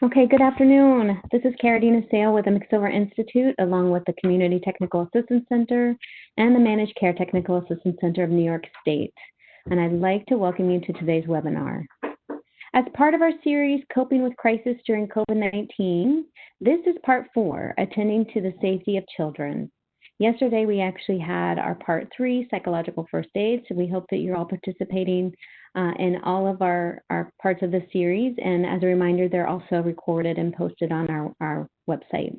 Okay, good afternoon. This is Caradina Sale with the McSilver Institute, along with the Community Technical Assistance Center and the Managed Care Technical Assistance Center of New York State. And I'd like to welcome you to today's webinar. As part of our series, Coping with Crisis During COVID-19, this is part 4, Attending to the Safety of Children. Yesterday, we actually had our part 3, Psychological First Aid, so we hope that you're all participating in all of our parts of the series. And as a reminder, they're also recorded and posted on our website.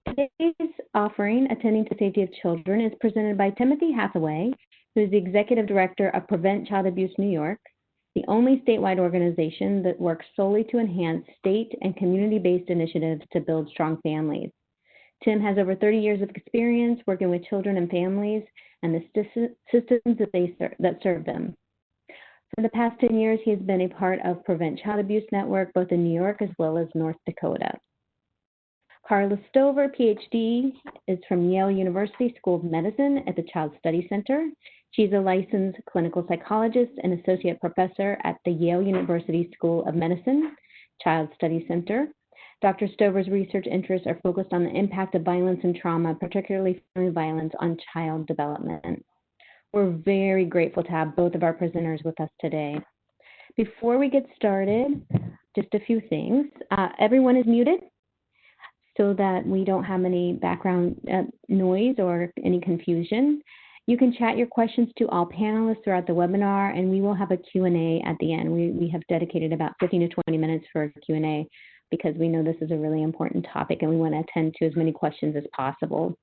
Today's offering, Attending to the Safety of Children, is presented by Timothy Hathaway, who is the Executive Director of Prevent Child Abuse New York, the only statewide organization that works solely to enhance state and community-based initiatives to build strong families. Tim has over 30 years of experience working with children and families and the systems that serve them. For the past 10 years, he has been a part of Prevent Child Abuse Network, both in New York as well as North Dakota. Carla Stover, PhD, is from Yale University School of Medicine at the Child Study Center. She's a licensed clinical psychologist and associate professor at the Yale University School of Medicine, Child Study Center. Dr. Stover's research interests are focused on the impact of violence and trauma, particularly family violence, on child development. We're very grateful to have both of our presenters with us today. Before we get started, just a few things. Everyone is muted so that we don't have any background noise or any confusion. You can chat your questions to all panelists throughout the webinar, and we will have a Q&A at the end. We have dedicated about 15 to 20 minutes for a Q&A because we know this is a really important topic and we want to attend to as many questions as possible.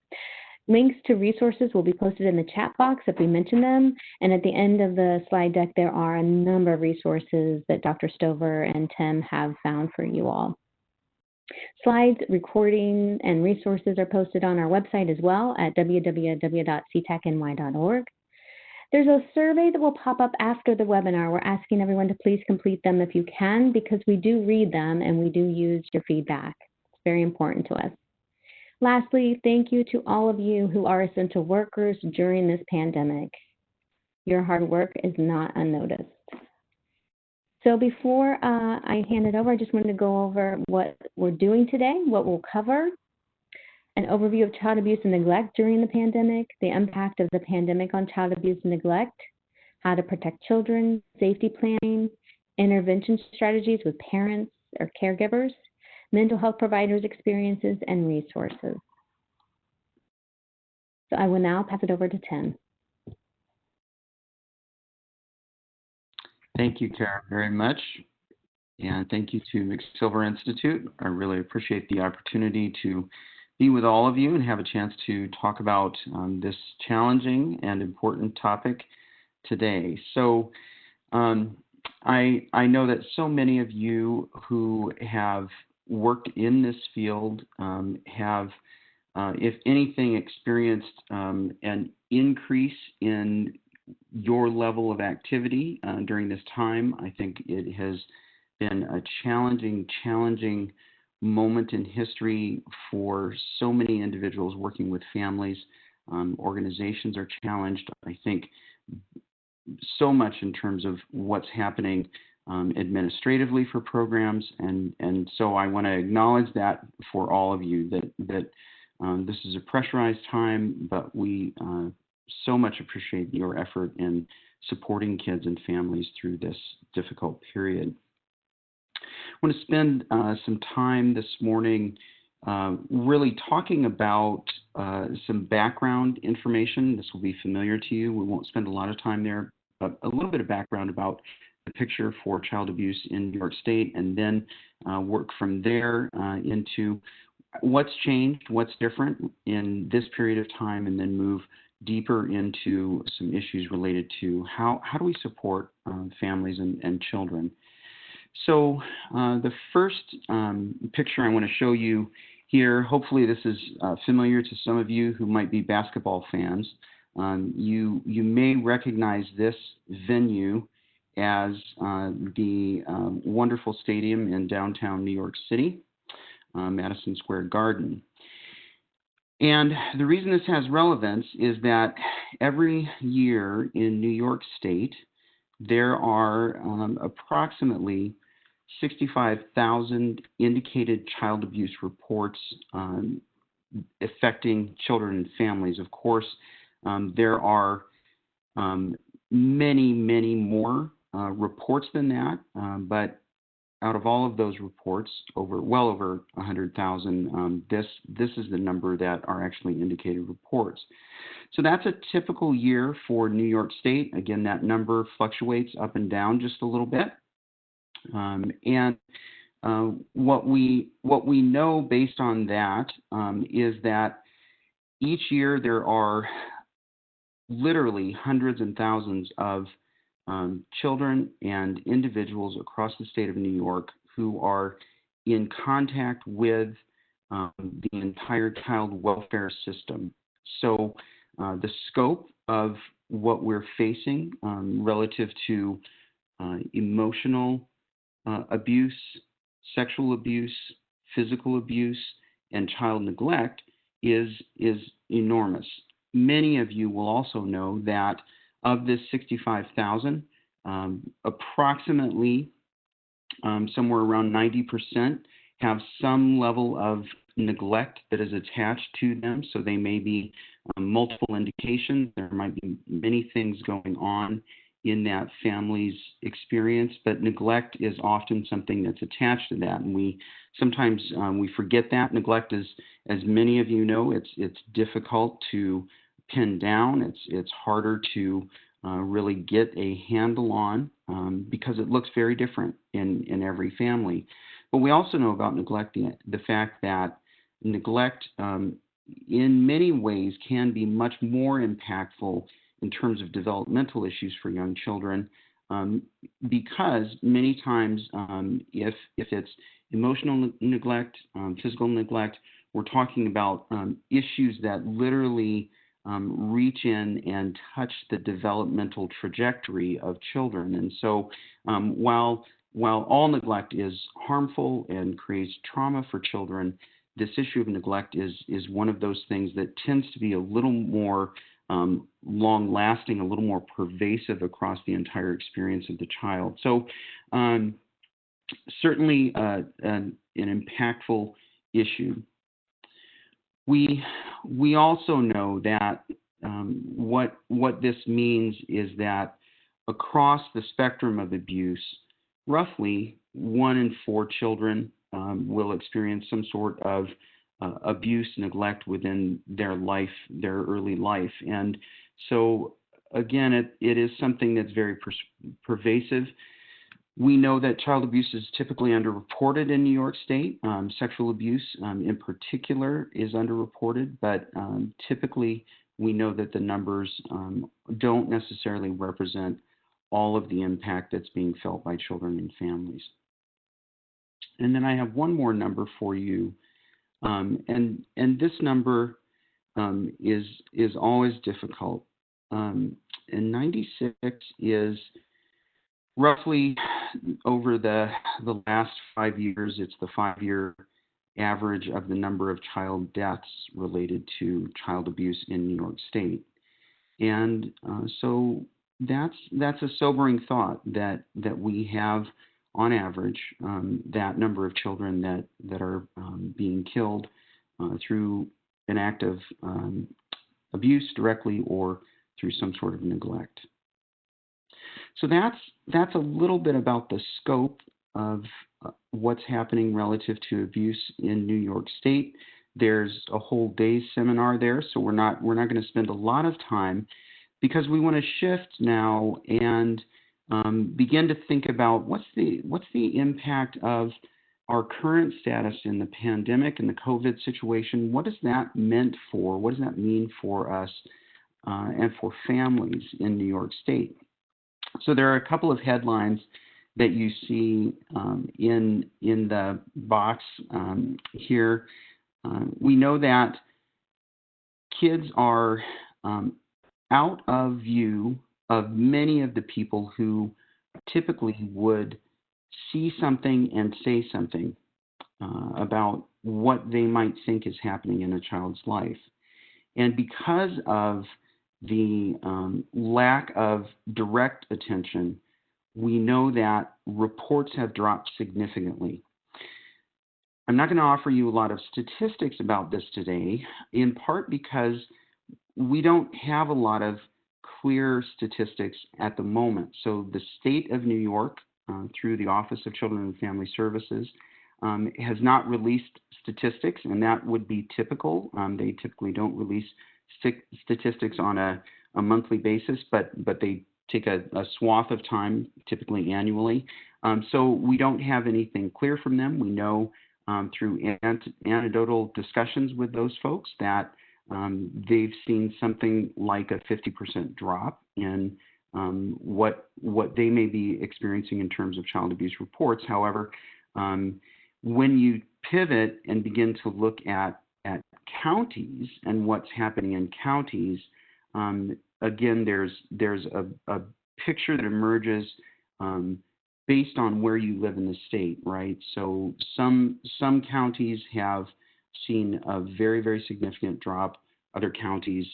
Links to resources will be posted in the chat box if we mention them, and at the end of the slide deck there are a number of resources that Dr. Stover and Tim have found for you all. Slides, recording, and resources are posted on our website as well at www.ctacny.org. There's a survey that will pop up after the webinar. We're asking everyone to please complete them if you can, because we do read them and we do use your feedback. It's very important to us. Lastly, thank you to all of you who are essential workers during this pandemic. Your hard work is not unnoticed. So before I hand it over, I just wanted to go over what we're doing today, what we'll cover, an overview of child abuse and neglect during the pandemic, the impact of the pandemic on child abuse and neglect, how to protect children, safety planning, intervention strategies with parents or caregivers, mental health providers' experiences, and resources. So I will now pass it over to Tim. Thank you, Kara, very much. And thank you to McSilver Institute. I really appreciate the opportunity to be with all of you and have a chance to talk about this challenging and important topic today. So I know that so many of you who have worked in this field have, if anything, experienced an increase in your level of activity during this time. I think it has been a challenging moment in history for so many individuals working with families. Organizations are challenged, I think, so much in terms of what's happening administratively for programs, and so I want to acknowledge that for all of you, that this is a pressurized time, but we so much appreciate your effort in supporting kids and families through this difficult period. I want to spend some time this morning really talking about some background information. This will be familiar to you. We won't spend a lot of time there, but a little bit of background about the picture for child abuse in New York State, and then work from there into what's changed, what's different in this period of time, and then move deeper into some issues related to how do we support families and children. So the first picture I want to show you here, hopefully this is familiar to some of you who might be basketball fans. You may recognize this venue as the wonderful stadium in downtown New York City, Madison Square Garden. And the reason this has relevance is that every year in New York State, there are approximately 65,000 indicated child abuse reports affecting children and families. Of course, there are many, many more reports than that, but out of all of those reports, well over 100,000, this is the number that are actually indicated reports. So that's a typical year for New York State. Again, that number fluctuates up and down just a little bit. What we know based on that is that each year there are literally hundreds and thousands of children and individuals across the state of New York who are in contact with the entire child welfare system. So the scope of what we're facing relative to emotional abuse, sexual abuse, physical abuse, and child neglect is enormous. Many of you will also know that of this 65,000, approximately somewhere around 90% have some level of neglect that is attached to them. So they may be multiple indications. There might be many things going on in that family's experience, but neglect is often something that's attached to that. And we sometimes we forget that. Neglect is, as many of you know, it's difficult to pin down. It's harder to really get a handle on because it looks very different in every family. But we also know about neglect, the fact that neglect in many ways can be much more impactful in terms of developmental issues for young children because many times if it's emotional neglect, physical neglect, we're talking about issues that literally reach in and touch the developmental trajectory of children. And so while all neglect is harmful and creates trauma for children, this issue of neglect is one of those things that tends to be a little more long-lasting, a little more pervasive across the entire experience of the child. So certainly an impactful issue. We also know that what this means is that across the spectrum of abuse, roughly 1 in 4 children will experience some sort of abuse, neglect within their life, their early life. And so, again, it is something that's very pervasive. We know that child abuse is typically underreported in New York State. Sexual abuse in particular is underreported, but typically we know that the numbers don't necessarily represent all of the impact that's being felt by children and families. And then I have one more number for you. And this number is always difficult. And 96 is roughly over the last 5 years, it's the 5-year average of the number of child deaths related to child abuse in New York State. And so that's a sobering thought that we have on average that number of children that are being killed through an act of abuse directly or through some sort of neglect. So that's a little bit about the scope of what's happening relative to abuse in New York State. There's a whole day's seminar there, so we're not going to spend a lot of time because we want to shift now and begin to think about what's the impact of our current status in the pandemic and the COVID situation. What has that meant for? What does that mean for us and for families in New York State? So there are a couple of headlines that you see in the box here. We know that kids are out of view of many of the people who typically would see something and say something about what they might think is happening in a child's life. And because of the lack of direct attention, we know that reports have dropped significantly. I'm not going to offer you a lot of statistics about this today, in part because we don't have a lot of clear statistics at the moment. So the state of New York, through the Office of Children and Family Services, has not released statistics, and that would be typical. They typically don't release statistics on a monthly basis, but they take a swath of time, typically annually. So we don't have anything clear from them. We know through anecdotal discussions with those folks that they've seen something like a 50% drop in what they may be experiencing in terms of child abuse reports. However, when you pivot and begin to look at counties and what's happening in counties, again, there's a picture that emerges based on where you live in the state, right? So some counties have seen a very, very significant drop. Other counties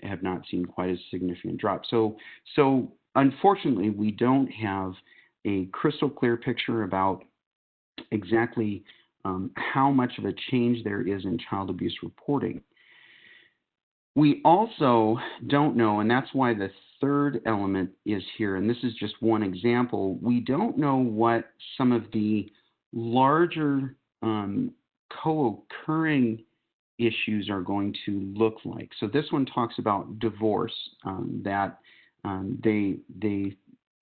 have not seen quite a significant drop. So unfortunately, we don't have a crystal clear picture about exactly how much of a change there is in child abuse reporting. We also don't know, and that's why the third element is here, and this is just one example, we don't know what some of the larger co-occurring issues are going to look like. So this one talks about divorce, that they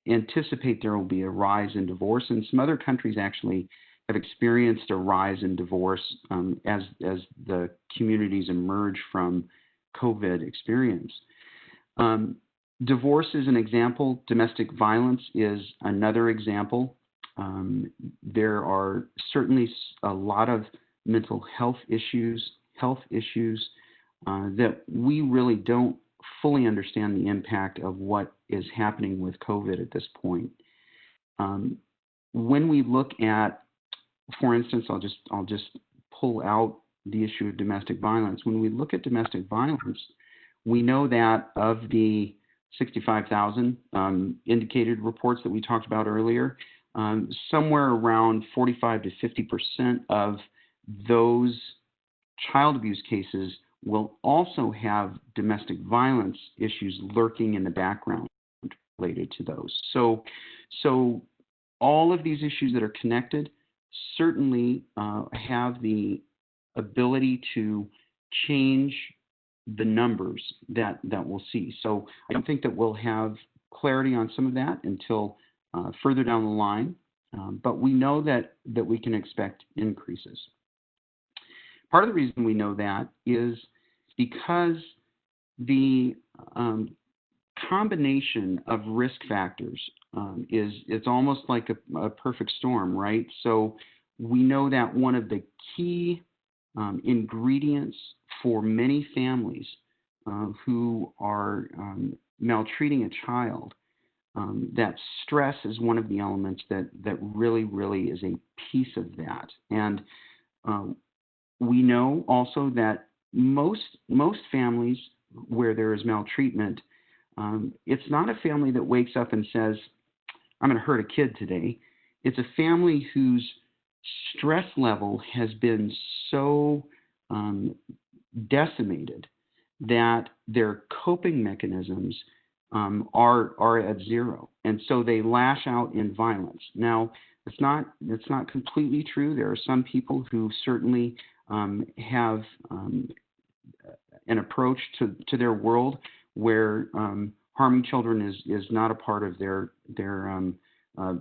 anticipate there will be a rise in divorce, and some other countries actually have experienced a rise in divorce as the communities emerge from COVID experience. Divorce is an example. Domestic violence is another example. There are certainly a lot of mental health issues that we really don't fully understand the impact of what is happening with COVID at this point. When we look at, for instance, I'll just pull out the issue of domestic violence. When we look at domestic violence, we know that of the 65,000 indicated reports that we talked about earlier, somewhere around 45 to 50% of those child abuse cases will also have domestic violence issues lurking in the background related to those. So all of these issues that are connected certainly have the ability to change the numbers that we'll see. So I don't think that we'll have clarity on some of that until further down the line, but we know that we can expect increases. Part of the reason we know that is because the combination of risk factors it's almost like a perfect storm, right? So we know that one of the key ingredients for many families who are maltreating a child, that stress is one of the elements that really is a piece of that. And we know also that most families where there is maltreatment, it's not a family that wakes up and says, I'm going to hurt a kid today. It's a family whose stress level has been so decimated that their coping mechanisms are at zero, and so they lash out in violence. Now, it's not completely true. There are some people who certainly have an approach to their world where harming children is not a part of their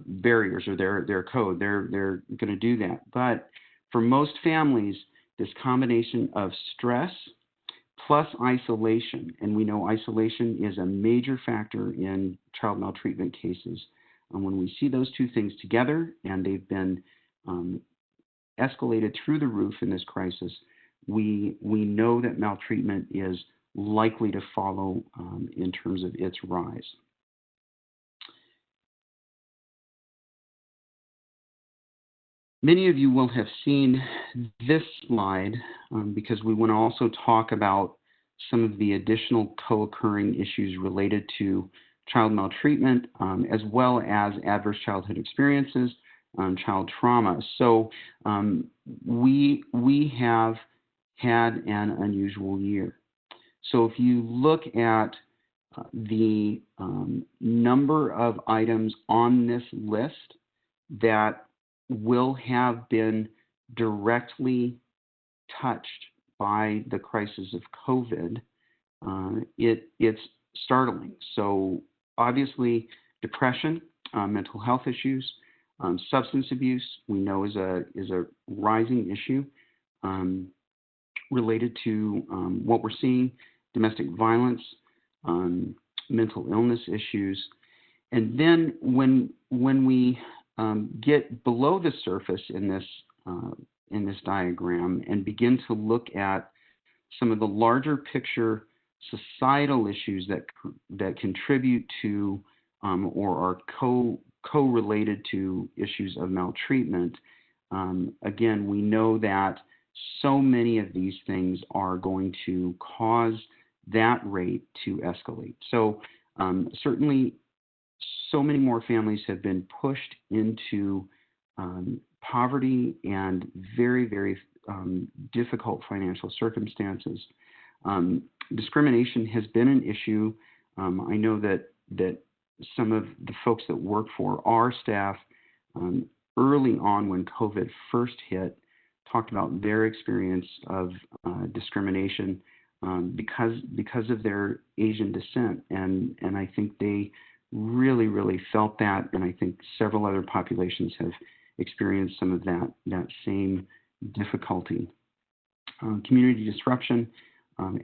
barriers or their code. They're going to do that. But for most families, this combination of stress plus isolation, and we know isolation is a major factor in child maltreatment cases. And when we see those two things together, and they've been escalated through the roof in this crisis, we know that maltreatment is likely to follow in terms of its rise. Many of you will have seen this slide because we want to also talk about some of the additional co-occurring issues related to child maltreatment, as well as adverse childhood experiences, child trauma. So we have had an unusual year. So if you look at the number of items on this list that will have been directly touched by the crisis of COVID, it's startling. So obviously, depression, mental health issues, substance abuse, we know is a rising issue related to what we're seeing, domestic violence, mental illness issues, and then when we get below the surface in this diagram and begin to look at some of the larger picture societal issues that contribute to or are co-related to issues of maltreatment, again, we know that so many of these things are going to cause that rate to escalate. So certainly, so many more families have been pushed into poverty and very, very difficult financial circumstances. Discrimination has been an issue. I know that some of the folks that work for our staff early on when COVID first hit talked about their experience of discrimination because of their Asian descent, and I think they really, really felt that, and I think several other populations have experienced some of that same difficulty. Community disruption,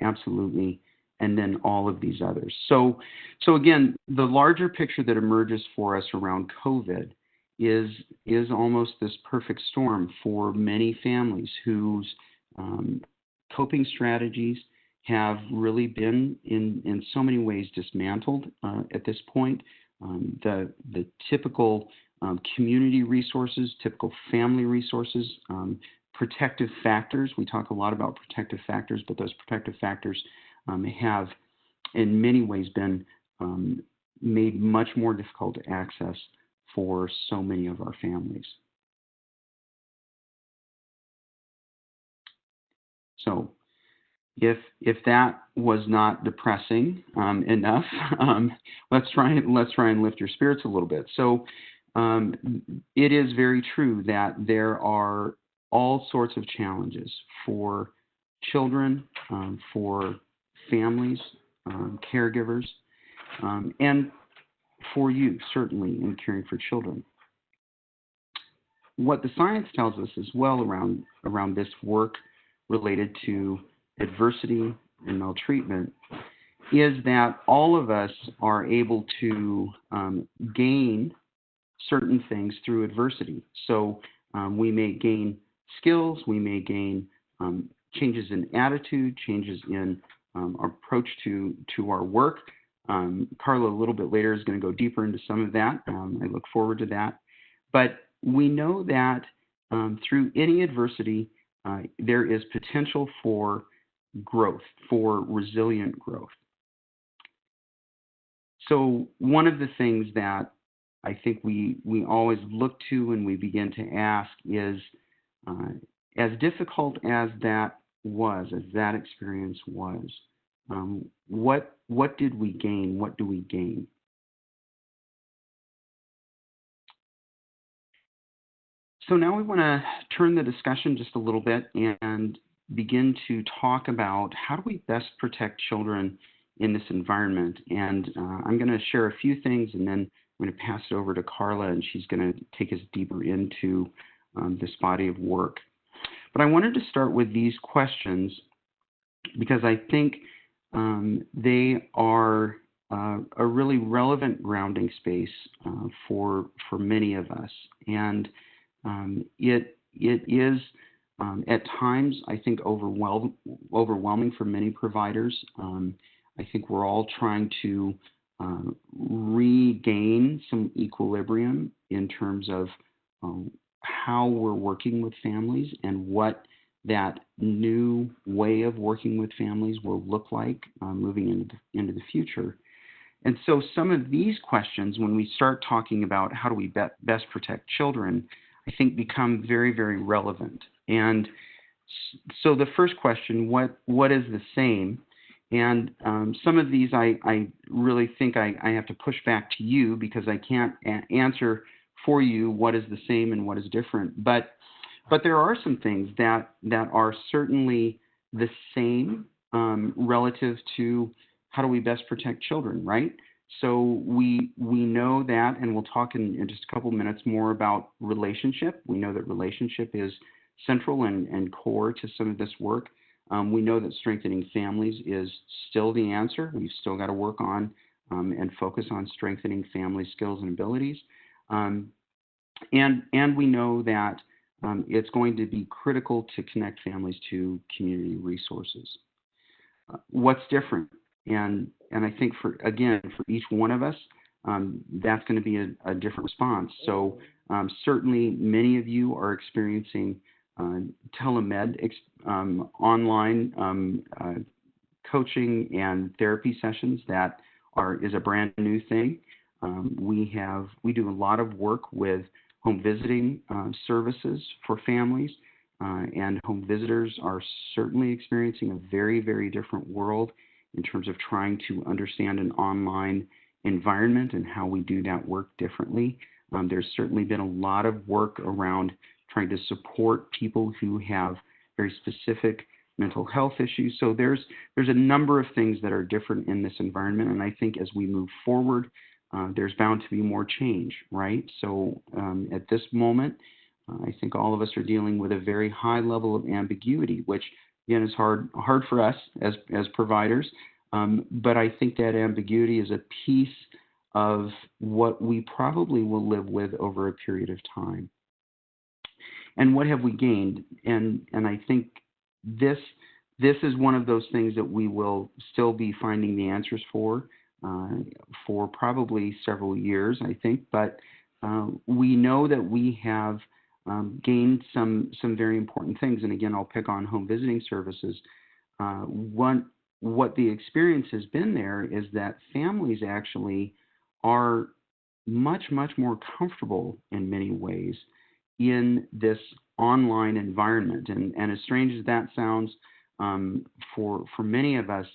absolutely, and then all of these others. So again, the larger picture that emerges for us around COVID is almost this perfect storm for many families whose coping strategies have really been in so many ways dismantled at this point. The typical community resources, typical family resources, protective factors. We talk a lot about protective factors, but those protective factors have in many ways been made much more difficult to access for so many of our families. So if that was not depressing enough, let's try and lift your spirits a little bit. So it is very true that there are all sorts of challenges for children, for families, caregivers, and for you, certainly, in caring for children. What the science tells us as well around this work related to adversity and maltreatment is that all of us are able to gain certain things through adversity. So we may gain skills, we may gain changes in attitude, changes in our approach to our work. Carla, a little bit later, is going to go deeper into some of that. I look forward to that. But we know that through any adversity, there is potential for growth, for resilient growth. So one of the things that I think we always look to when we begin to ask is, as difficult as that experience was, what did we gain? What do we gain? So now we want to turn the discussion just a little bit and begin to talk about how do we best protect children in this environment. And I'm going to share a few things, and then I'm going to pass it over to Carla, and she's going to take us deeper into this body of work. But I wanted to start with these questions because I think they are a really relevant grounding space for many of us. And it is at times, I think, overwhelming for many providers. I think we're all trying to regain some equilibrium in terms of how we're working with families and what that new way of working with families will look like moving into the future. And so some of these questions, when we start talking about how do we best protect children, I think become very, very relevant. And so the first question, what is the same? And some of these I really think I have to push back to you because I can't answer for you what is the same and what is different. But there are some things that are certainly the same relative to how do we best protect children, right? So we know that, and we'll talk in just a couple minutes more about relationship. We know that relationship is central and core to some of this work. We know that strengthening families is still the answer. We've still got to work on and focus on strengthening family skills and abilities. And we know that it's going to be critical to connect families to community resources. What's different? And I think for each one of us, that's going to be a different response. So certainly many of you are experiencing telemed online coaching and therapy sessions that is a brand new thing. We do a lot of work with home visiting services for families, and home visitors are certainly experiencing a very, very different world in terms of trying to understand an online environment and how we do that work differently. There's certainly been a lot of work around trying to support people who have very specific mental health issues. So there's a number of things that are different in this environment, and I think as we move forward, there's bound to be more change, right? So at this moment, I think all of us are dealing with a very high level of ambiguity, which again is hard for us as providers. But I think that ambiguity is a piece of what we probably will live with over a period of time. And what have we gained? And I think this is one of those things that we will still be finding the answers for probably several years, I think. But we know that we have gained some very important things. And again, I'll pick on home visiting services. What the experience has been there is that families actually are much, much more comfortable in many ways in this online environment. And as strange as that sounds, for many of us,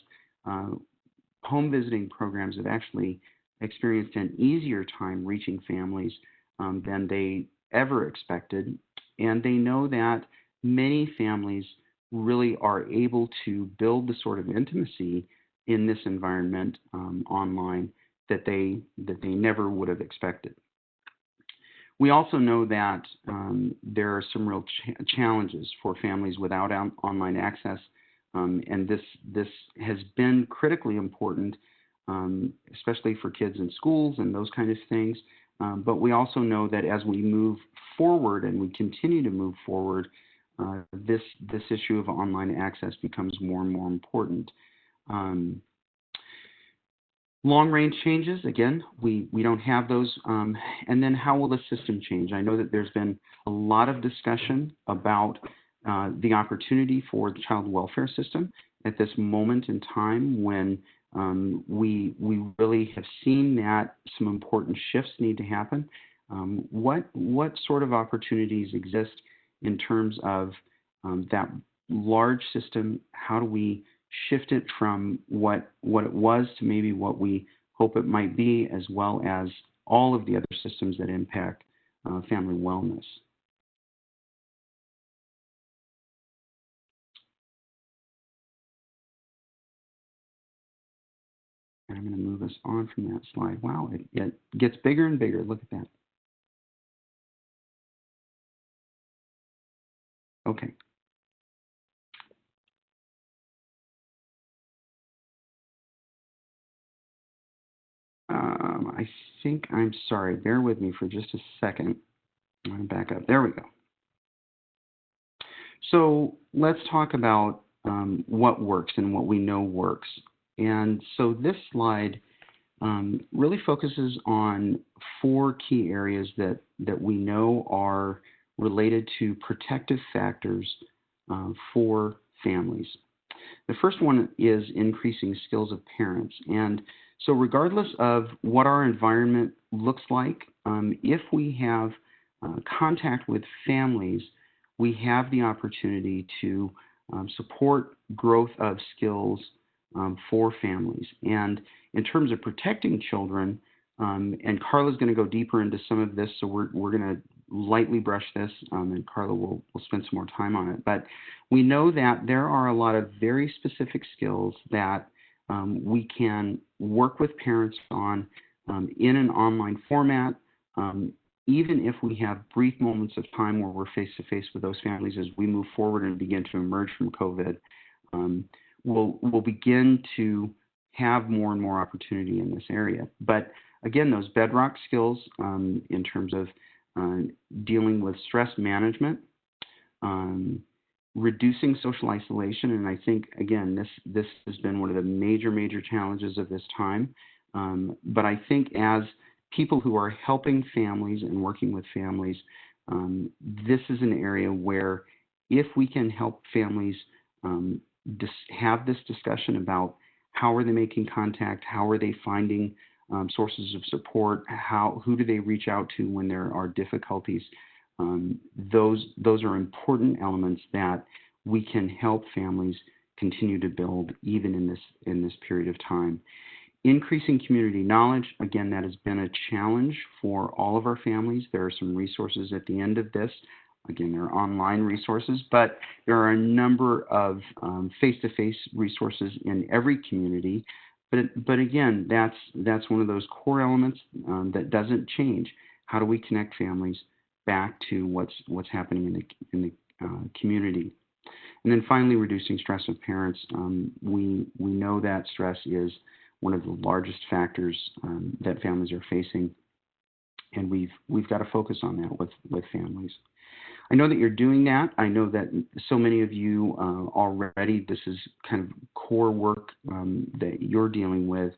home visiting programs have actually experienced an easier time reaching families than they ever expected. And they know that many families really are able to build the sort of intimacy in this environment online that they never would have expected. We also know that there are some real challenges for families without online access, and this has been critically important, especially for kids in schools and those kind of things. But we also know that as we move forward and we continue to move forward, this issue of online access becomes more and more important. Long-range changes, again, we don't have those. And then how will the system change? I know that there's been a lot of discussion about the opportunity for the child welfare system at this moment in time when we really have seen that some important shifts need to happen. What sort of opportunities exist in terms of that large system? How do we shift it from what it was to maybe what we hope it might be, as well as all of the other systems that impact family wellness? And I'm going to move us on from that slide. Wow, it gets bigger and bigger. Look at that. Okay. I think I'm sorry. Bear with me for just a second. I'm going to back up. There we go. So let's talk about what works and what we know works. And so this slide really focuses on 4 key areas that we know are related to protective factors for families. The first one is increasing skills of parents. And So regardless of what our environment looks like, if we have contact with families, we have the opportunity to support growth of skills for families. And in terms of protecting children, and Carla's going to go deeper into some of this, so we're going to lightly brush this, and Carla will spend some more time on it. But we know that there are a lot of very specific skills that we can work with parents on in an online format, even if we have brief moments of time where we're face-to-face with those families as we move forward and begin to emerge from COVID. We'll begin to have more and more opportunity in this area. But again, those bedrock skills in terms of dealing with stress management, reducing social isolation, and I think, again, this has been one of the major challenges of this time. But I think as people who are helping families and working with families, this is an area where if we can help families have this discussion about how are they making contact, how are they finding sources of support, who do they reach out to when there are difficulties, those are important elements that we can help families continue to build even in this period of time. Increasing community knowledge, again, that has been a challenge for all of our families. There are some resources at the end of this. Again, there are online resources, but there are a number of face-to-face resources in every community. But again, that's one of those core elements that doesn't change. How do we connect families back to what's happening in the community? And then finally, reducing stress of parents. We know that stress is one of the largest factors that families are facing, and we've got to focus on that with families. I know that you're doing that. I know that so many of you already, this is kind of core work that you're dealing with.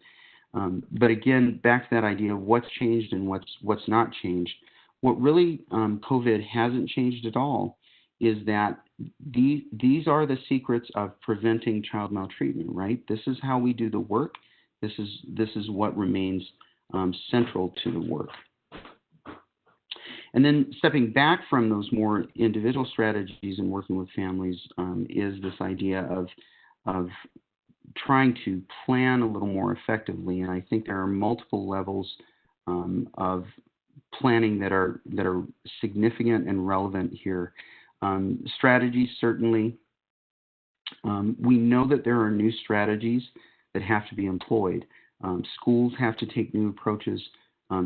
But again, back to that idea of what's changed and what's not changed. What really COVID hasn't changed at all is that these are the secrets of preventing child maltreatment, right? This is how we do the work. This is what remains central to the work. And then stepping back from those more individual strategies and working with families is this idea of trying to plan a little more effectively. And I think there are multiple levels of planning that are significant and relevant here. Strategies, certainly. We know that there are new strategies that have to be employed. Schools have to take new approaches.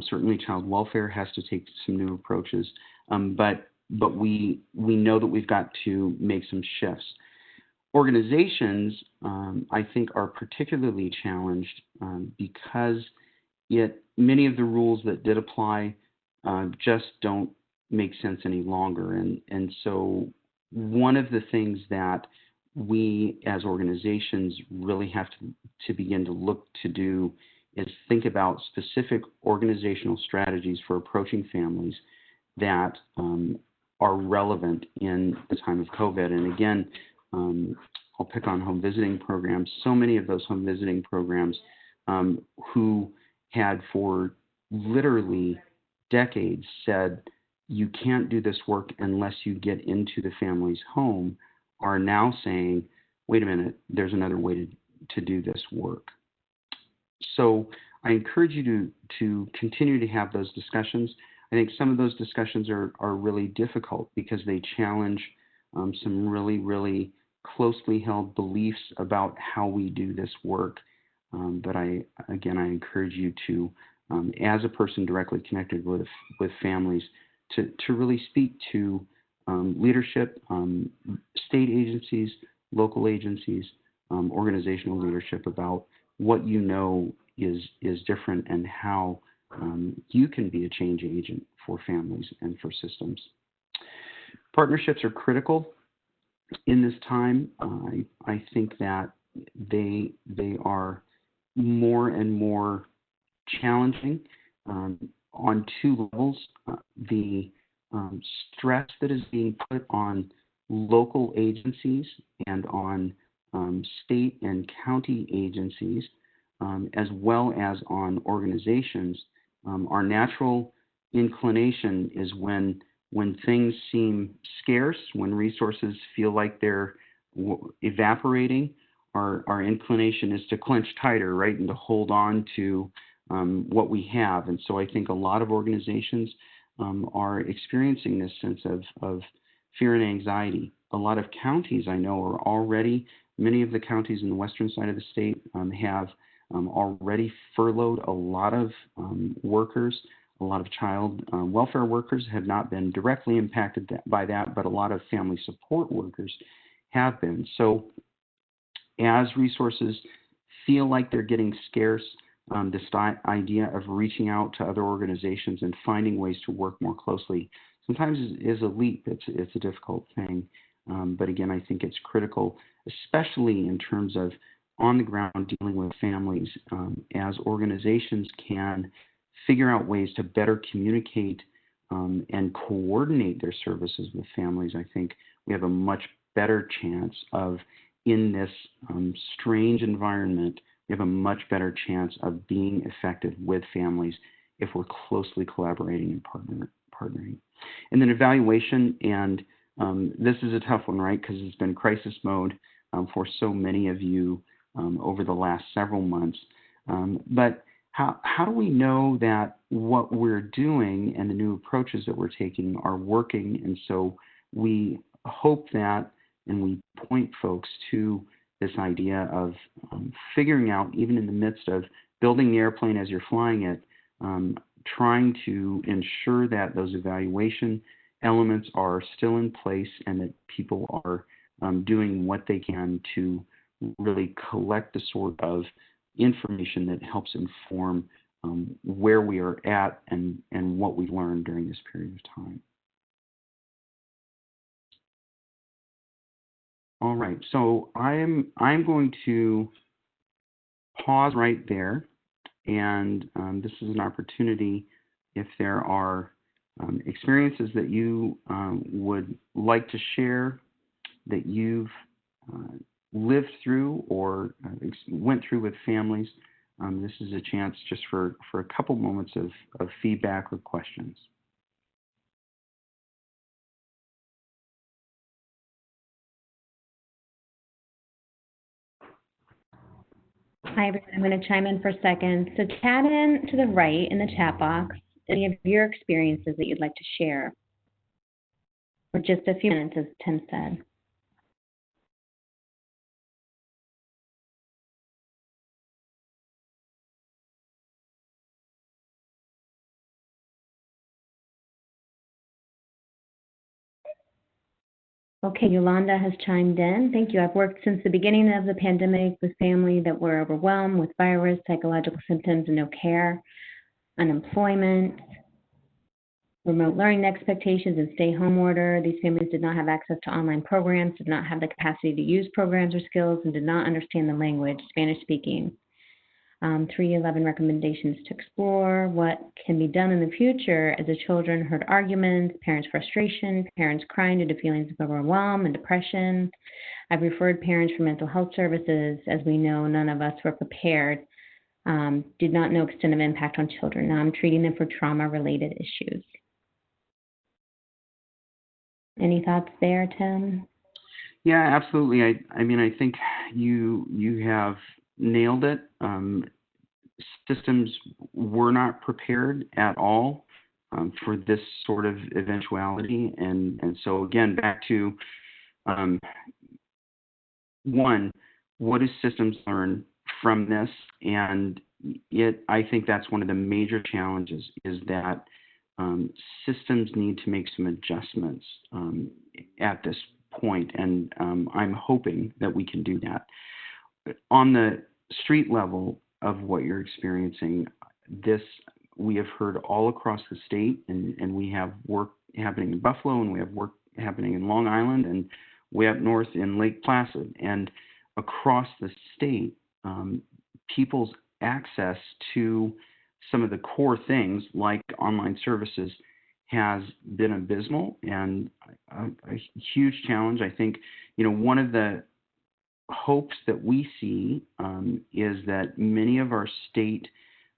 Certainly child welfare has to take some new approaches, but we know that we've got to make some shifts. Organizations, I think, are particularly challenged because many of the rules that did apply just don't make sense any longer. And so one of the things that we as organizations really have to begin to look to do is think about specific organizational strategies for approaching families that are relevant in the time of COVID. And again, I'll pick on home visiting programs. So many of those home visiting programs who had for literally decades said, you can't do this work unless you get into the family's home, are now saying, wait a minute, there's another way to do this work. So I encourage you to continue to have those discussions. I think some of those discussions are really difficult because they challenge some really closely held beliefs about how we do this work. But I encourage you to, as a person directly connected with families, to really speak to leadership, state agencies, local agencies, organizational leadership about what you know is different and how you can be a change agent for families and for systems. Partnerships are critical in this time. I think that they are more and more challenging on two levels. The stress that is being put on local agencies and on state and county agencies as well as on organizations. Our natural inclination is when things seem scarce, when resources feel like they're evaporating, our inclination is to clench tighter, right, and to hold on to what we have. And so I think a lot of organizations are experiencing this sense of fear and anxiety. A lot of counties I know are already, many of the counties in the western side of the state have already furloughed a lot of workers. A lot of child welfare workers have not been directly impacted by that, but a lot of family support workers have been. So as resources feel like they're getting scarce, this idea of reaching out to other organizations and finding ways to work more closely sometimes is a leap. It's a difficult thing. But again, I think it's critical, especially in terms of on the ground dealing with families, as organizations can figure out ways to better communicate and coordinate their services with families. I think we have a much better chance of, in this strange environment, we have a much better chance of being effective with families if we're closely collaborating and partnering. And then evaluation, and this is a tough one, right? Because it's been crisis mode for so many of you over the last several months. But how do we know that what we're doing and the new approaches that we're taking are working? And so we hope that, and we point folks to this idea of figuring out, even in the midst of building the airplane as you're flying it, trying to ensure that those evaluation elements are still in place and that people are doing what they can to really collect the sort of information that helps inform where we are at and what we learned during this period of time. All right, so I'm going to pause right there, and this is an opportunity if there are experiences that you would like to share that you've lived through or went through with families. This is a chance just for a couple moments of feedback or questions. Hi, everyone. I'm going to chime in for a second. So chat in to the right in the chat box any of your experiences that you'd like to share for just a few minutes, as Tim said. Okay, Yolanda has chimed in. Thank you. I've worked since the beginning of the pandemic with families that were overwhelmed with virus, psychological symptoms, and no care, unemployment, remote learning expectations, and stay-home order. These families did not have access to online programs, did not have the capacity to use programs or skills, and did not understand the language, Spanish speaking. 311 recommendations to explore what can be done in the future as the children heard arguments, parents' frustration, parents crying due to feelings of overwhelm and depression. I've referred parents for mental health services. As we know, none of us were prepared, did not know extent of impact on children. Now I'm treating them for trauma-related issues. Any thoughts there, Tim? Yeah, absolutely. I mean, I think you have nailed it. Systems were not prepared at all for this sort of eventuality. And so again, back to one, what do systems learn from this? And I think that's one of the major challenges is that systems need to make some adjustments at this point. And I'm hoping that we can do that. On the street level of what you're experiencing, we have heard all across the state, and we have work happening in Buffalo, and we have work happening in Long Island, and way up north in Lake Placid. And across the state, people's access to some of the core things like online services has been abysmal and a huge challenge. I think, one of the hopes that we see is that many of our state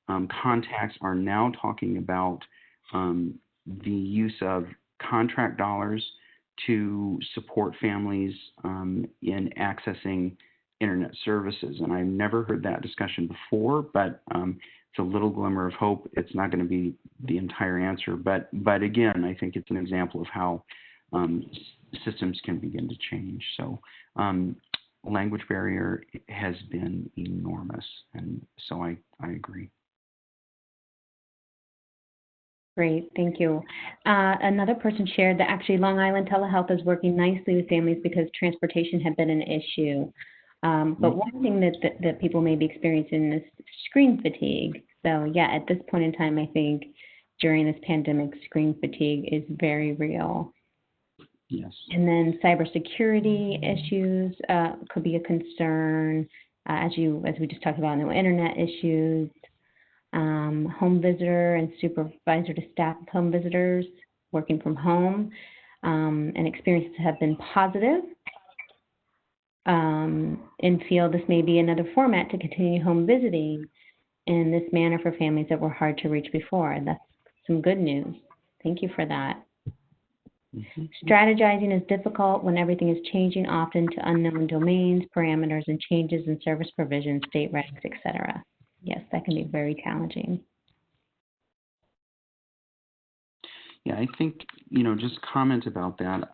contacts are now talking about the use of contract dollars to support families in accessing internet services. And I've never heard that discussion before, but it's a little glimmer of hope. It's not going to be the entire answer, but again, I think it's an example of how systems can begin to change. So language barrier has been enormous, and so I agree. Great, thank you. Another person shared that actually Long Island Telehealth is working nicely with families because transportation had been an issue. But one thing that people may be experiencing is screen fatigue. So yeah, at this point in time, I think during this pandemic, screen fatigue is very real. Yes. And then cybersecurity issues could be a concern, as we just talked about, no internet issues. Home visitor and supervisor to staff of home visitors working from home, and experiences have been positive. And feel this may be another format to continue home visiting in this manner for families that were hard to reach before. That's some good news. Thank you for that. Mm-hmm. Strategizing is difficult when everything is changing often to unknown domains, parameters, and changes in service provisions, state regs, etc. Yes, that can be very challenging. Yeah, I think, just comment about that.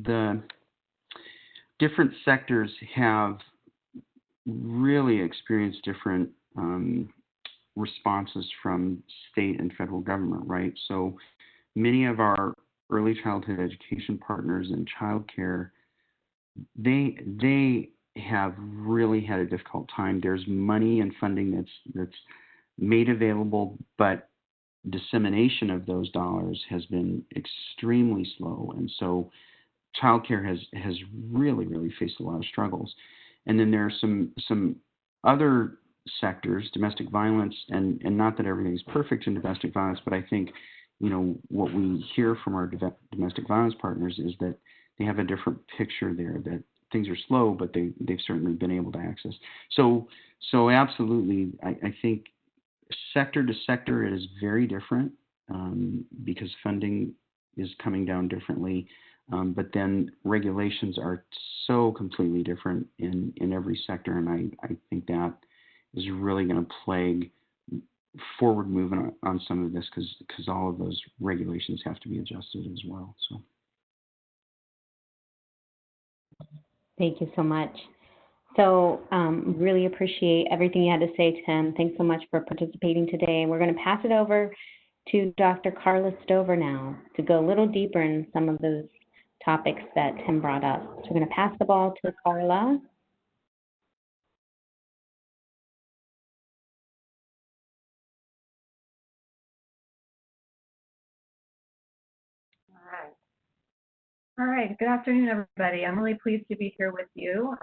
The different sectors have really experienced different responses from state and federal government, right? So many of our early childhood education partners in childcare, they have really had a difficult time. There's money and funding that's made available, but dissemination of those dollars has been extremely slow, and so childcare has really faced a lot of struggles. And then there are some other sectors, domestic violence, and not that everything's perfect in domestic violence, but I think what we hear from our domestic violence partners is that they have a different picture there, that things are slow, but they've certainly been able to access. So absolutely, I think sector to sector it is very different because funding is coming down differently, but then regulations are so completely different in every sector, and I think that is really going to plague forward movement on some of this because all of those regulations have to be adjusted as well. So. Thank you so much. So really appreciate everything you had to say, Tim. Thanks so much for participating today. We're going to pass it over to Dr. Carla Stover now to go a little deeper in some of those topics that Tim brought up. So we're going to pass the ball to Carla. All right. Good afternoon, everybody. I'm really pleased to be here with you.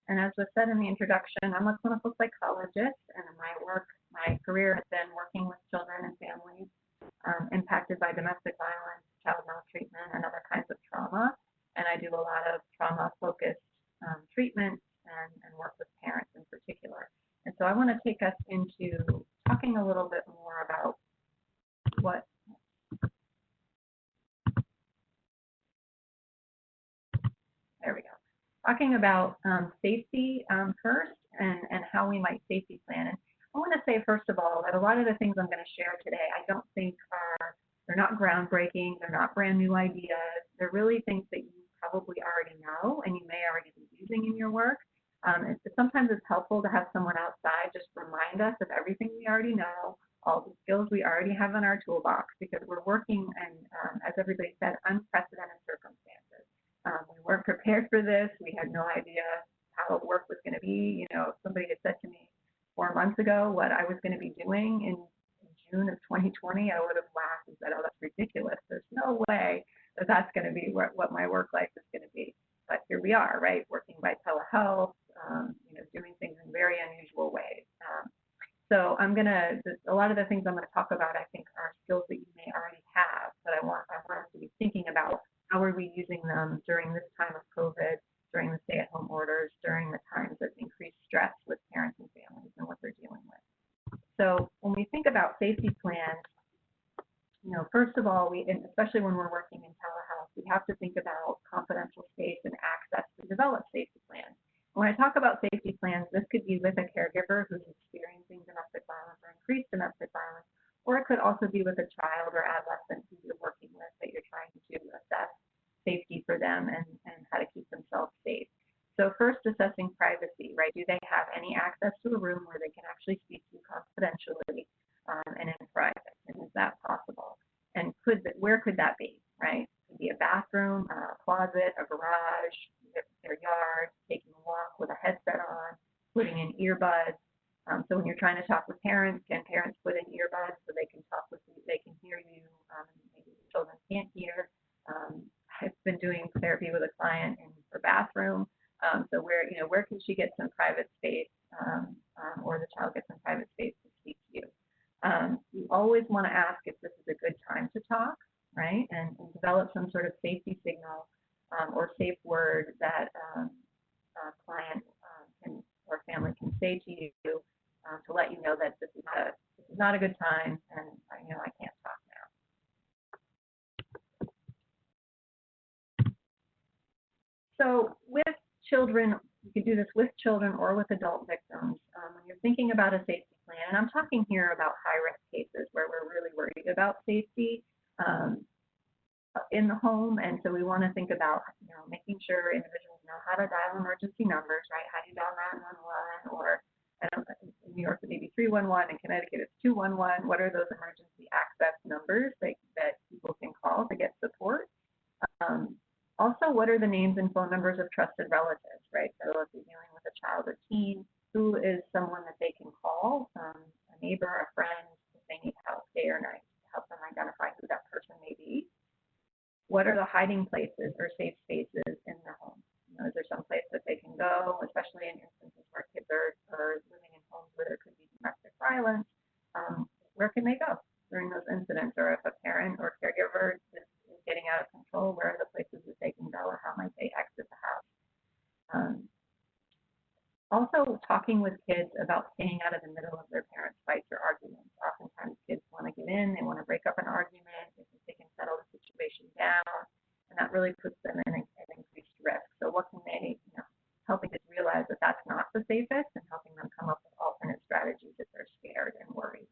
And as was said in the introduction, I'm a clinical psychologist, and my career has been working with children and families impacted by domestic violence, child maltreatment, and other kinds of trauma. And I do a lot of trauma-focused treatment and work with parents in particular. And so I want to take us into talking a little bit more about talking about safety first and how we might safety plan. And I want to say, first of all, that a lot of the things I'm going to share today, I don't think they're not groundbreaking, they're not brand new ideas, they're really things that you probably already know and you may already be using in your work. Sometimes it's helpful to have someone outside just remind us of everything we already know, all the skills we already have in our toolbox, because we're working in, as everybody said, unprecedented circumstances. We weren't prepared for this. We had no idea how work was going to be. If somebody had said to me 4 months ago what I was going to be doing in June of 2020, I would have laughed and said, oh, that's ridiculous. There's no way that that's going to be what my work life is going to be. But here we are, right, working by telehealth, doing things in very unusual ways. So a lot of the things I'm going to talk about, I think, are skills that you may already have, but I want us to be thinking about how are we using them during this time of COVID, during the stay-at-home orders, safety plans, first of all, and especially when we're working in telehealth, we have to think about confidential space and access to develop safety plans. When I talk about safety plans, this could be with a caregiver who's experiencing domestic violence or increased domestic violence, or it could also be with a child or adolescent who you're working with that you're trying to assess safety for them and how to keep themselves safe. So first, assessing privacy, right? Do they have any access to a room where they can actually speak to you confidentially and in private? And is that possible? And where could that be, right? It could be a bathroom, a closet, a garage, their yard, taking a walk with a headset on, putting in earbuds. So when you're trying to talk with parents, can parents put in earbuds so they can talk with you, they can hear you, maybe the children can't hear. I've been doing therapy with a client in her bathroom. So where can she get some private space, or the child get some private space to speak to you? You always want to ask if this is a good time to talk, right? And develop some sort of safety signal or safe word that a client can or family can say to you to let you know that this is not a good time, and I can't talk now. So with children, you can do this with children or with adult victims. When you're thinking about a safety plan, and I'm talking here about high-risk cases where we're really worried about safety in the home, and so we want to think about making sure individuals know how to dial emergency numbers, right? How do you dial 911, or in New York it may be 311, in Connecticut it's 211. What are those emergency access numbers that people can call to get support? Also, what are the names and phone numbers of trusted relatives, right? So if you're dealing with a child or teen, who is someone that they can call, a neighbor, a friend, if they need help day or night, to help them identify who that person may be. What are the hiding places or safe spaces in the home? Is there some place that they can go, especially in instances where kids are living in homes where there could be domestic violence? Where can they go during those incidents? Or if a parent or caregiver is getting out of control, where are the places that they can go, or how might they exit the house? Also, talking with kids about staying out of the middle of their parents' fights or arguments. Oftentimes, kids want to get in, they want to break up an argument, they think they can settle the situation down, and that really puts them in an increased risk. So what can they, helping kids realize that that's not the safest, and helping them come up with alternate strategies if they're scared and worried.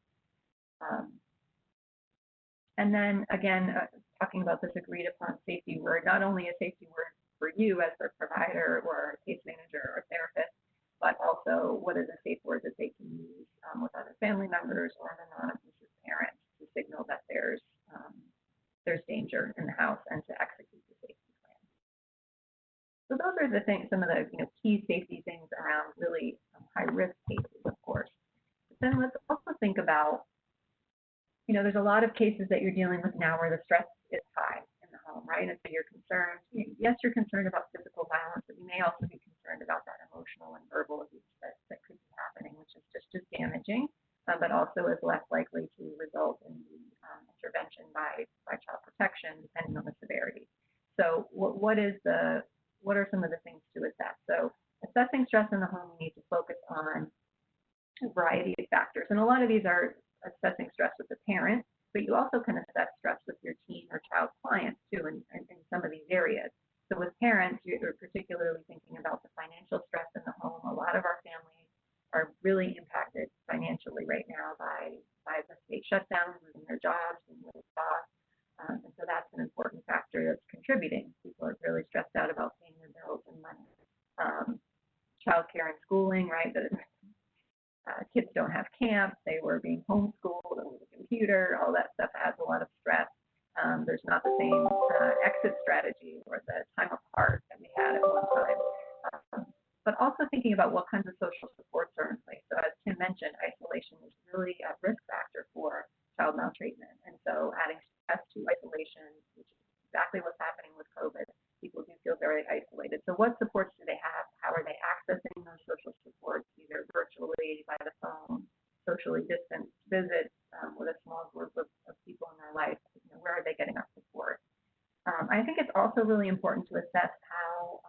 And then, again, talking about this agreed upon safety word, not only a safety word for you as their provider or case manager or therapist, but also what is a safe word that they can use with other family members or an non-abusive parent to signal that there's danger in the house and to execute the safety plan. So those are the things, some of the key safety things around really high-risk cases, of course. But then let's also think about, there's a lot of cases that you're dealing with now where the stress is high in the home, right? And so you're concerned, yes, you're concerned about physical violence, but you may also be concerned about that emotional and verbal abuse that could be happening, which is just as damaging, but also is less likely to result in the intervention by child protection, depending on the severity. So what are some of the things to assess? So assessing stress in the home, you need to focus on a variety of factors. And a lot of these are assessing stress with the parent, but you also can assess stress with your teen or child clients too in some of these areas. So with parents, you're particularly thinking about the financial stress in the home. A lot of our families are really impacted financially right now by the state shutdown, losing their jobs and losing costs. And so that's an important factor that's contributing. People are really stressed out about paying their bills and money. Childcare and schooling, right? Kids don't have camp, they were being homeschooled with a computer, all that stuff adds a lot of stress. There's not the same exit strategy or the time apart that we had at one time. But also thinking about what kinds of social supports are in place. So as Tim mentioned, isolation is really a risk factor for child maltreatment. And so adding stress to isolation, which is exactly what's happening with COVID, people do feel very isolated. So what supports do they have? How are they accessing those social supports, either virtually, by the phone, socially distanced visits with a small group of people in their life? Where are they getting our support? I think it's also really important to assess how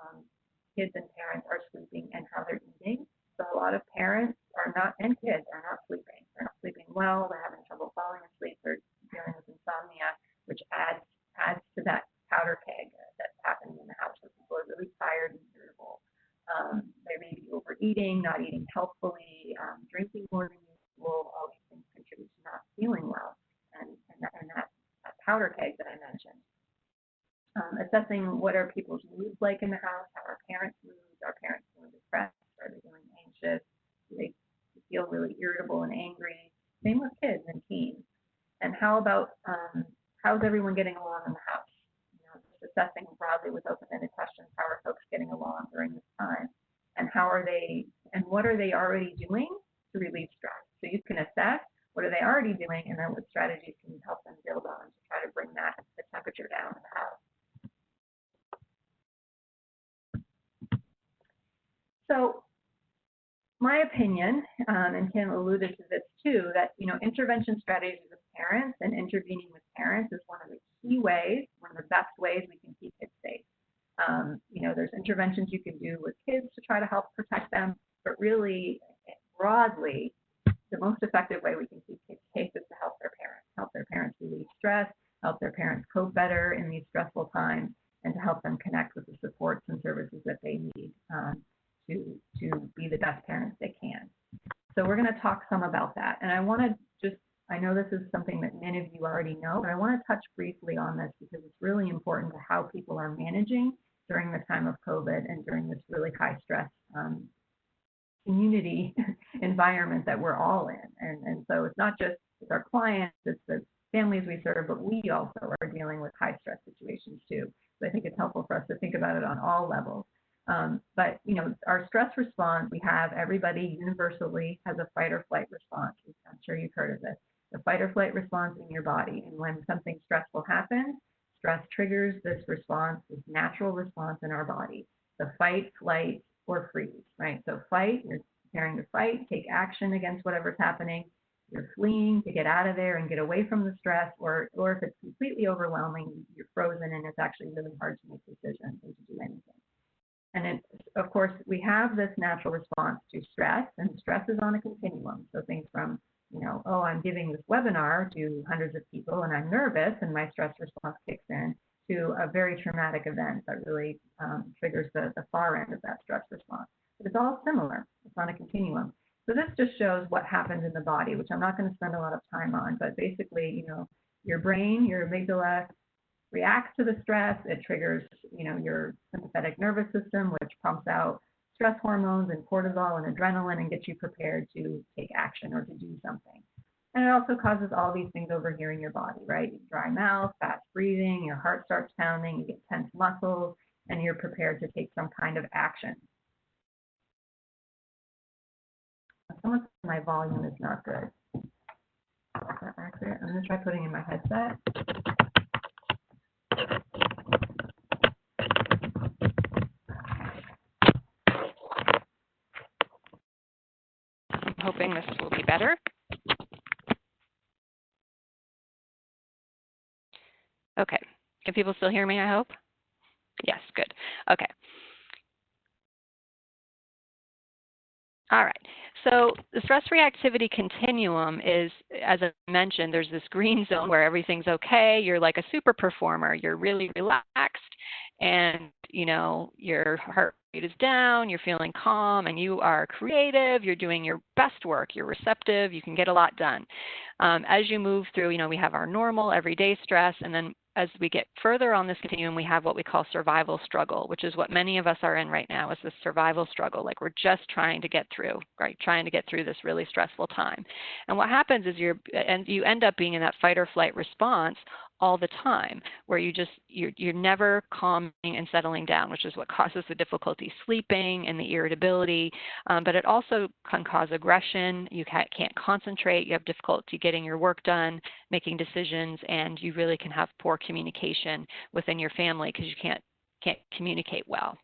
kids and parents are sleeping and how they're eating. So a lot of parents are not, and kids are not sleeping. They're not sleeping well. They're having trouble They may be overeating, not eating healthfully, drinking more than usual. All these things contribute to not feeling well, and that powder keg that I mentioned. Assessing what are people's moods like in the house, how are parents' moods, are parents feeling depressed, are they feeling anxious, do they feel really irritable and angry? Same with kids and teens. And how about how's everyone getting along in the house? Just assessing broadly with open-ended questions, how are folks getting along during this time? And how are they, and what are they already doing to relieve stress? So you can assess what are they already doing, and then what strategies can you help them build on to try to bring the temperature down in the house. So my opinion, and Kim alluded to this too, that intervention strategies with parents and intervening with parents is one of the key ways, one of the best ways we can keep kids safe. There's interventions you can do with kids to try to help protect them, but really broadly, the most effective way we can keep kids safe is to help their parents relieve stress, help their parents cope better in these stressful times, and to help them connect with the supports and services that they need to be the best parents they can. So we're going to talk some about that. And I know this is something that many of you already know, but I want to touch briefly on this because it's really important to how people are managing during the time of COVID and during this really high stress community environment that we're all in. And so it's not just with our clients, it's the families we serve, but we also are dealing with high stress situations too. So I think it's helpful for us to think about it on all levels. But our stress response, everybody universally has a fight or flight response. I'm sure you've heard of this. The fight or flight response in your body. And when something stressful happens, stress triggers this response, this natural response in our body. The fight, flight, or freeze, right? So fight, you're preparing to fight, take action against whatever's happening. You're fleeing to get out of there and get away from the stress, or if it's completely overwhelming, you're frozen and it's actually really hard to make decisions or to do anything. And of course, we have this natural response to stress, and stress is on a continuum. So things from, I'm giving this webinar to hundreds of people and I'm nervous and my stress response kicks in, to a very traumatic event that really triggers the far end of that stress response. But it's all similar. It's on a continuum. So this just shows what happens in the body, which I'm not going to spend a lot of time on, but basically, your brain, your amygdala, reacts to the stress. It triggers, your sympathetic nervous system, which pumps out stress hormones and cortisol and adrenaline and gets you prepared to take action or to do something. And it also causes all these things over here in your body, right? Dry mouth, fast breathing, your heart starts pounding, you get tense muscles, and you're prepared to take some kind of action. Someone said my volume is not good. Is that accurate? I'm going to try putting in my headset. I'm hoping this will be better. Okay. Can people still hear me, I hope? Yes, good. Okay. All right. So the stress reactivity continuum is, as I mentioned, there's this green zone where everything's okay. You're like a super performer. You're really relaxed and, your heart rate is down, you're feeling calm, and you are creative. You're doing your best work. You're receptive. You can get a lot done. As you move through, we have our normal everyday stress, and then as we get further on this continuum, we have what we call survival struggle, which is what many of us are in right now, is this survival struggle. Like we're just trying to get through, right? Trying to get through this really stressful time. And what happens is you end up being in that fight or flight response all the time, where you're never calming and settling down, which is what causes the difficulty sleeping and the irritability. But it also can cause aggression. You can't concentrate. You have difficulty getting your work done, making decisions, and you really can have poor communication within your family because you can't communicate well.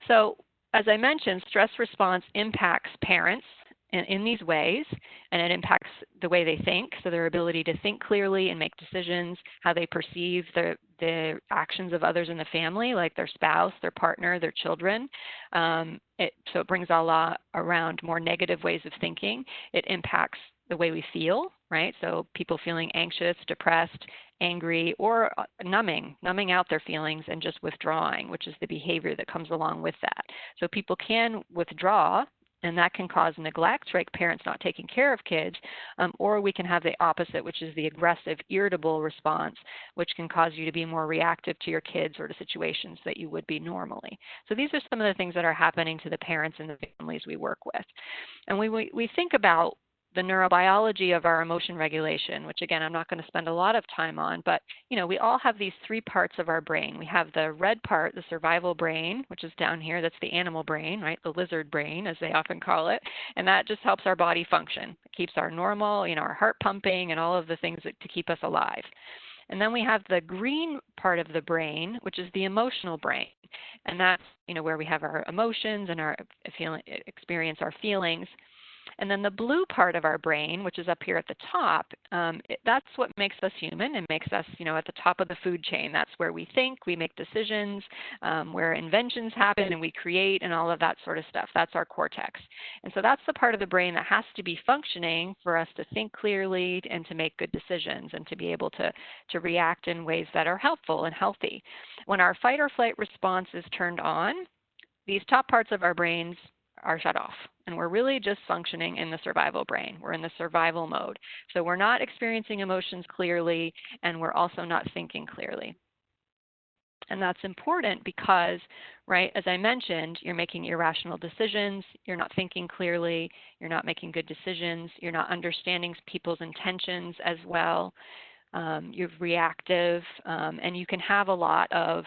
So as I mentioned, stress response impacts parents in these ways, and it impacts the way they think, so their ability to think clearly and make decisions, how they perceive the actions of others in the family, like their spouse, their partner, their children. So it brings a lot around more negative ways of thinking. It impacts the way we feel, right? So people feeling anxious, depressed, angry, or numbing out their feelings and just withdrawing, which is the behavior that comes along with that. So people can withdraw, and that can cause neglect, right? Parents not taking care of kids, or we can have the opposite, which is the aggressive, irritable response, which can cause you to be more reactive to your kids or to situations that you would be normally. So these are some of the things that are happening to the parents and the families we work with. And we think about the neurobiology of our emotion regulation, which again, I'm not going to spend a lot of time on, but we all have these three parts of our brain. We have the red part, the survival brain, which is down here. That's the animal brain, right? The lizard brain, as they often call it. And that just helps our body function. It keeps our normal, our heart pumping and all of the things to keep us alive. And then we have the green part of the brain, which is the emotional brain. And that's, where we have our emotions and our experience our feelings. And then the blue part of our brain, which is up here at the top, that's what makes us human and makes us, at the top of the food chain. That's where we think, we make decisions, where inventions happen and we create and all of that sort of stuff. That's our cortex. And so that's the part of the brain that has to be functioning for us to think clearly and to make good decisions and to be able to react in ways that are helpful and healthy. When our fight or flight response is turned on, these top parts of our brains are shut off, and we're really just functioning in the survival brain. We're in the survival mode. So we're not experiencing emotions clearly, and we're also not thinking clearly. And that's important because, right, as I mentioned, you're making irrational decisions, you're not thinking clearly, you're not making good decisions, you're not understanding people's intentions as well, you're reactive, and you can have a lot of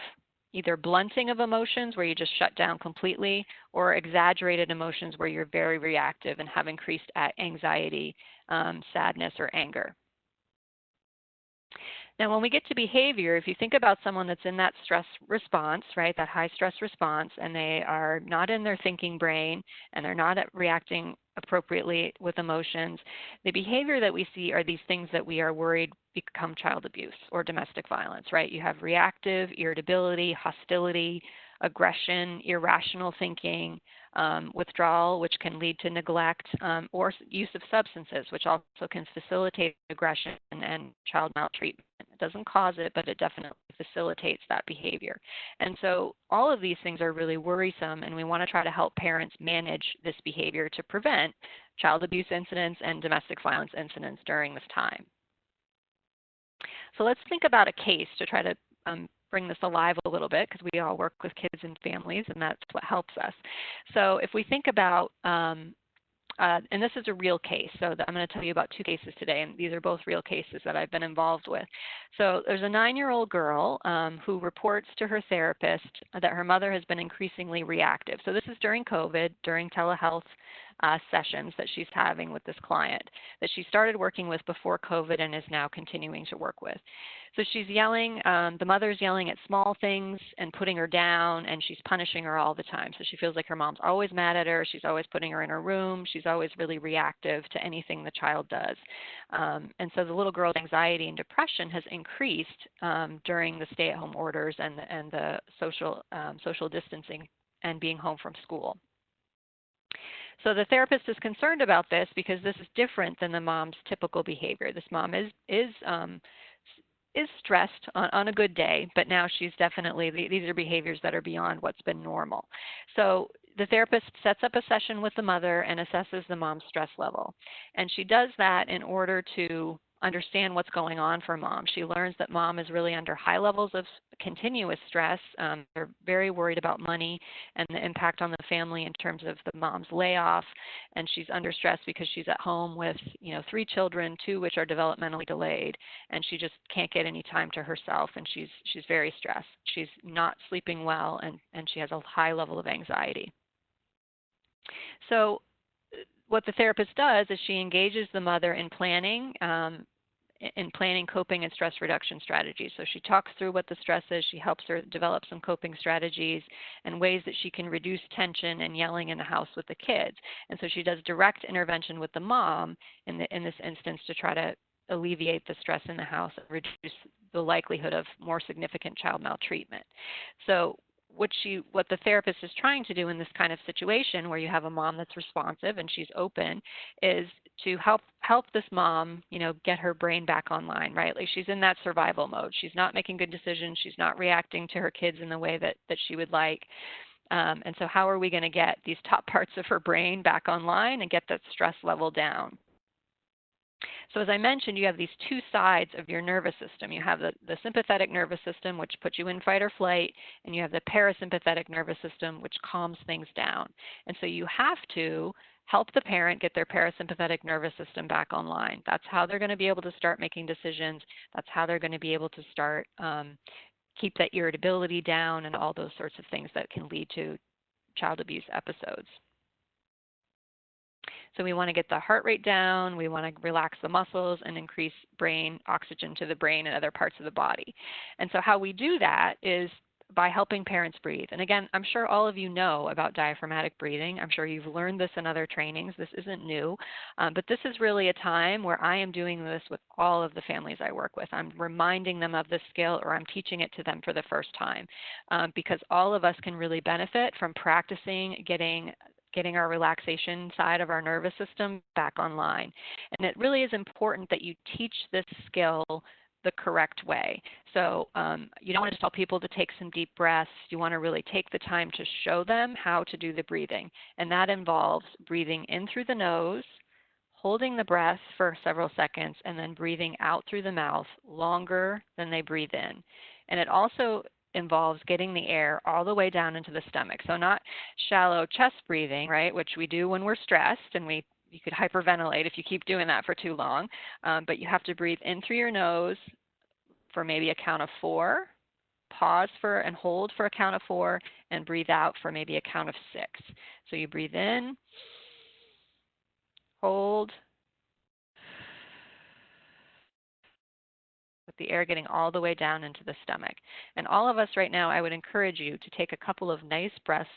either blunting of emotions where you just shut down completely, or exaggerated emotions where you're very reactive and have increased anxiety, sadness, or anger. Now, when we get to behavior, if you think about someone that's in that stress response, right, that high stress response, and they are not in their thinking brain and they're not reacting appropriately with emotions, the behavior that we see are these things that we are worried become child abuse or domestic violence, right? You have reactive, irritability, hostility, aggression, irrational thinking, withdrawal, which can lead to neglect, or use of substances, which also can facilitate aggression and child maltreatment. It doesn't cause it, but it definitely facilitates that behavior. And so all of these things are really worrisome, and we want to try to help parents manage this behavior to prevent child abuse incidents and domestic violence incidents during this time. So let's think about a case to try to bring this alive a little bit, because we all work with kids and families, and that's what helps us. So if we think about, and this is a real case, so I'm going to tell you about two cases today, and these are both real cases that I've been involved with. So there's a 9-year-old girl who reports to her therapist that her mother has been increasingly reactive. So this is during COVID, during telehealth sessions that she's having with this client that she started working with before COVID and is now continuing to work with. So she's yelling, the mother's yelling at small things and putting her down, and she's punishing her all the time. So she feels like her mom's always mad at her. She's always putting her in her room. She's always really reactive to anything the child does. And so the little girl's anxiety and depression has increased during the stay-at-home orders and the social distancing and being home from school. So the therapist is concerned about this because this is different than the mom's typical behavior. This mom is stressed on a good day, but now she's definitely, these are behaviors that are beyond what's been normal. So the therapist sets up a session with the mother and assesses the mom's stress level. And she does that in order to understand what's going on for mom. She learns that mom is really under high levels of continuous stress. They're very worried about money and the impact on the family in terms of the mom's layoff. And she's under stress because she's at home with, 3 children, 2 which are developmentally delayed, and she just can't get any time to herself, and she's very stressed. She's not sleeping well, and she has a high level of anxiety. So what the therapist does is she engages the mother in planning coping and stress reduction strategies. So she talks through what the stress is. She helps her develop some coping strategies and ways that she can reduce tension and yelling in the house with the kids. And so she does direct intervention with the mom in this instance to try to alleviate the stress in the house and reduce the likelihood of more significant child maltreatment. So what the therapist is trying to do in this kind of situation where you have a mom that's responsive and she's open is to help this mom, get her brain back online, right? Like she's in that survival mode. She's not making good decisions. She's not reacting to her kids in the way that she would like. And so how are we going to get these top parts of her brain back online and get that stress level down? So as I mentioned, you have these two sides of your nervous system. You have the sympathetic nervous system, which puts you in fight or flight, and you have the parasympathetic nervous system, which calms things down. And so you have to help the parent get their parasympathetic nervous system back online. That's how they're going to be able to start making decisions. That's how they're going to be able to start keep that irritability down and all those sorts of things that can lead to child abuse episodes. So we want to get the heart rate down, we want to relax the muscles and increase brain oxygen to the brain and other parts of the body. And so how we do that is by helping parents breathe. And again, I'm sure all of you know about diaphragmatic breathing. I'm sure you've learned this in other trainings. This isn't new. But this is really a time where I am doing this with all of the families I work with. I'm reminding them of this skill, or I'm teaching it to them for the first time, because all of us can really benefit from practicing getting our relaxation side of our nervous system back online. And it really is important that you teach this skill the correct way. So you don't want to tell people to take some deep breaths. You want to really take the time to show them how to do the breathing. And that involves breathing in through the nose, holding the breath for several seconds, and then breathing out through the mouth longer than they breathe in. And it also involves getting the air all the way down into the stomach. So not shallow chest breathing, right, which we do when we're stressed, and you could hyperventilate if you keep doing that for too long. But you have to breathe in through your nose for maybe a count of 4, pause for and hold for a count of 4, and breathe out for maybe a count of 6. So you breathe in, hold, with the air getting all the way down into the stomach. And all of us right now, I would encourage you to take a couple of nice breaths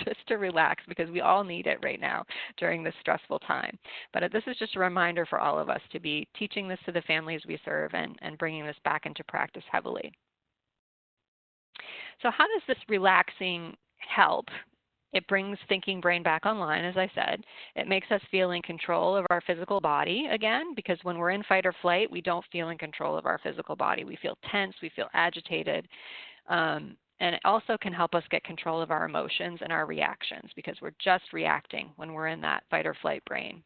just to relax, because we all need it right now during this stressful time. But this is just a reminder for all of us to be teaching this to the families we serve and bringing this back into practice heavily. So how does this relaxing help? It brings thinking brain back online, as I said. It makes us feel in control of our physical body again, because when we're in fight or flight, we don't feel in control of our physical body. We feel tense, we feel agitated. And it also can help us get control of our emotions and our reactions, because we're just reacting when we're in that fight or flight brain.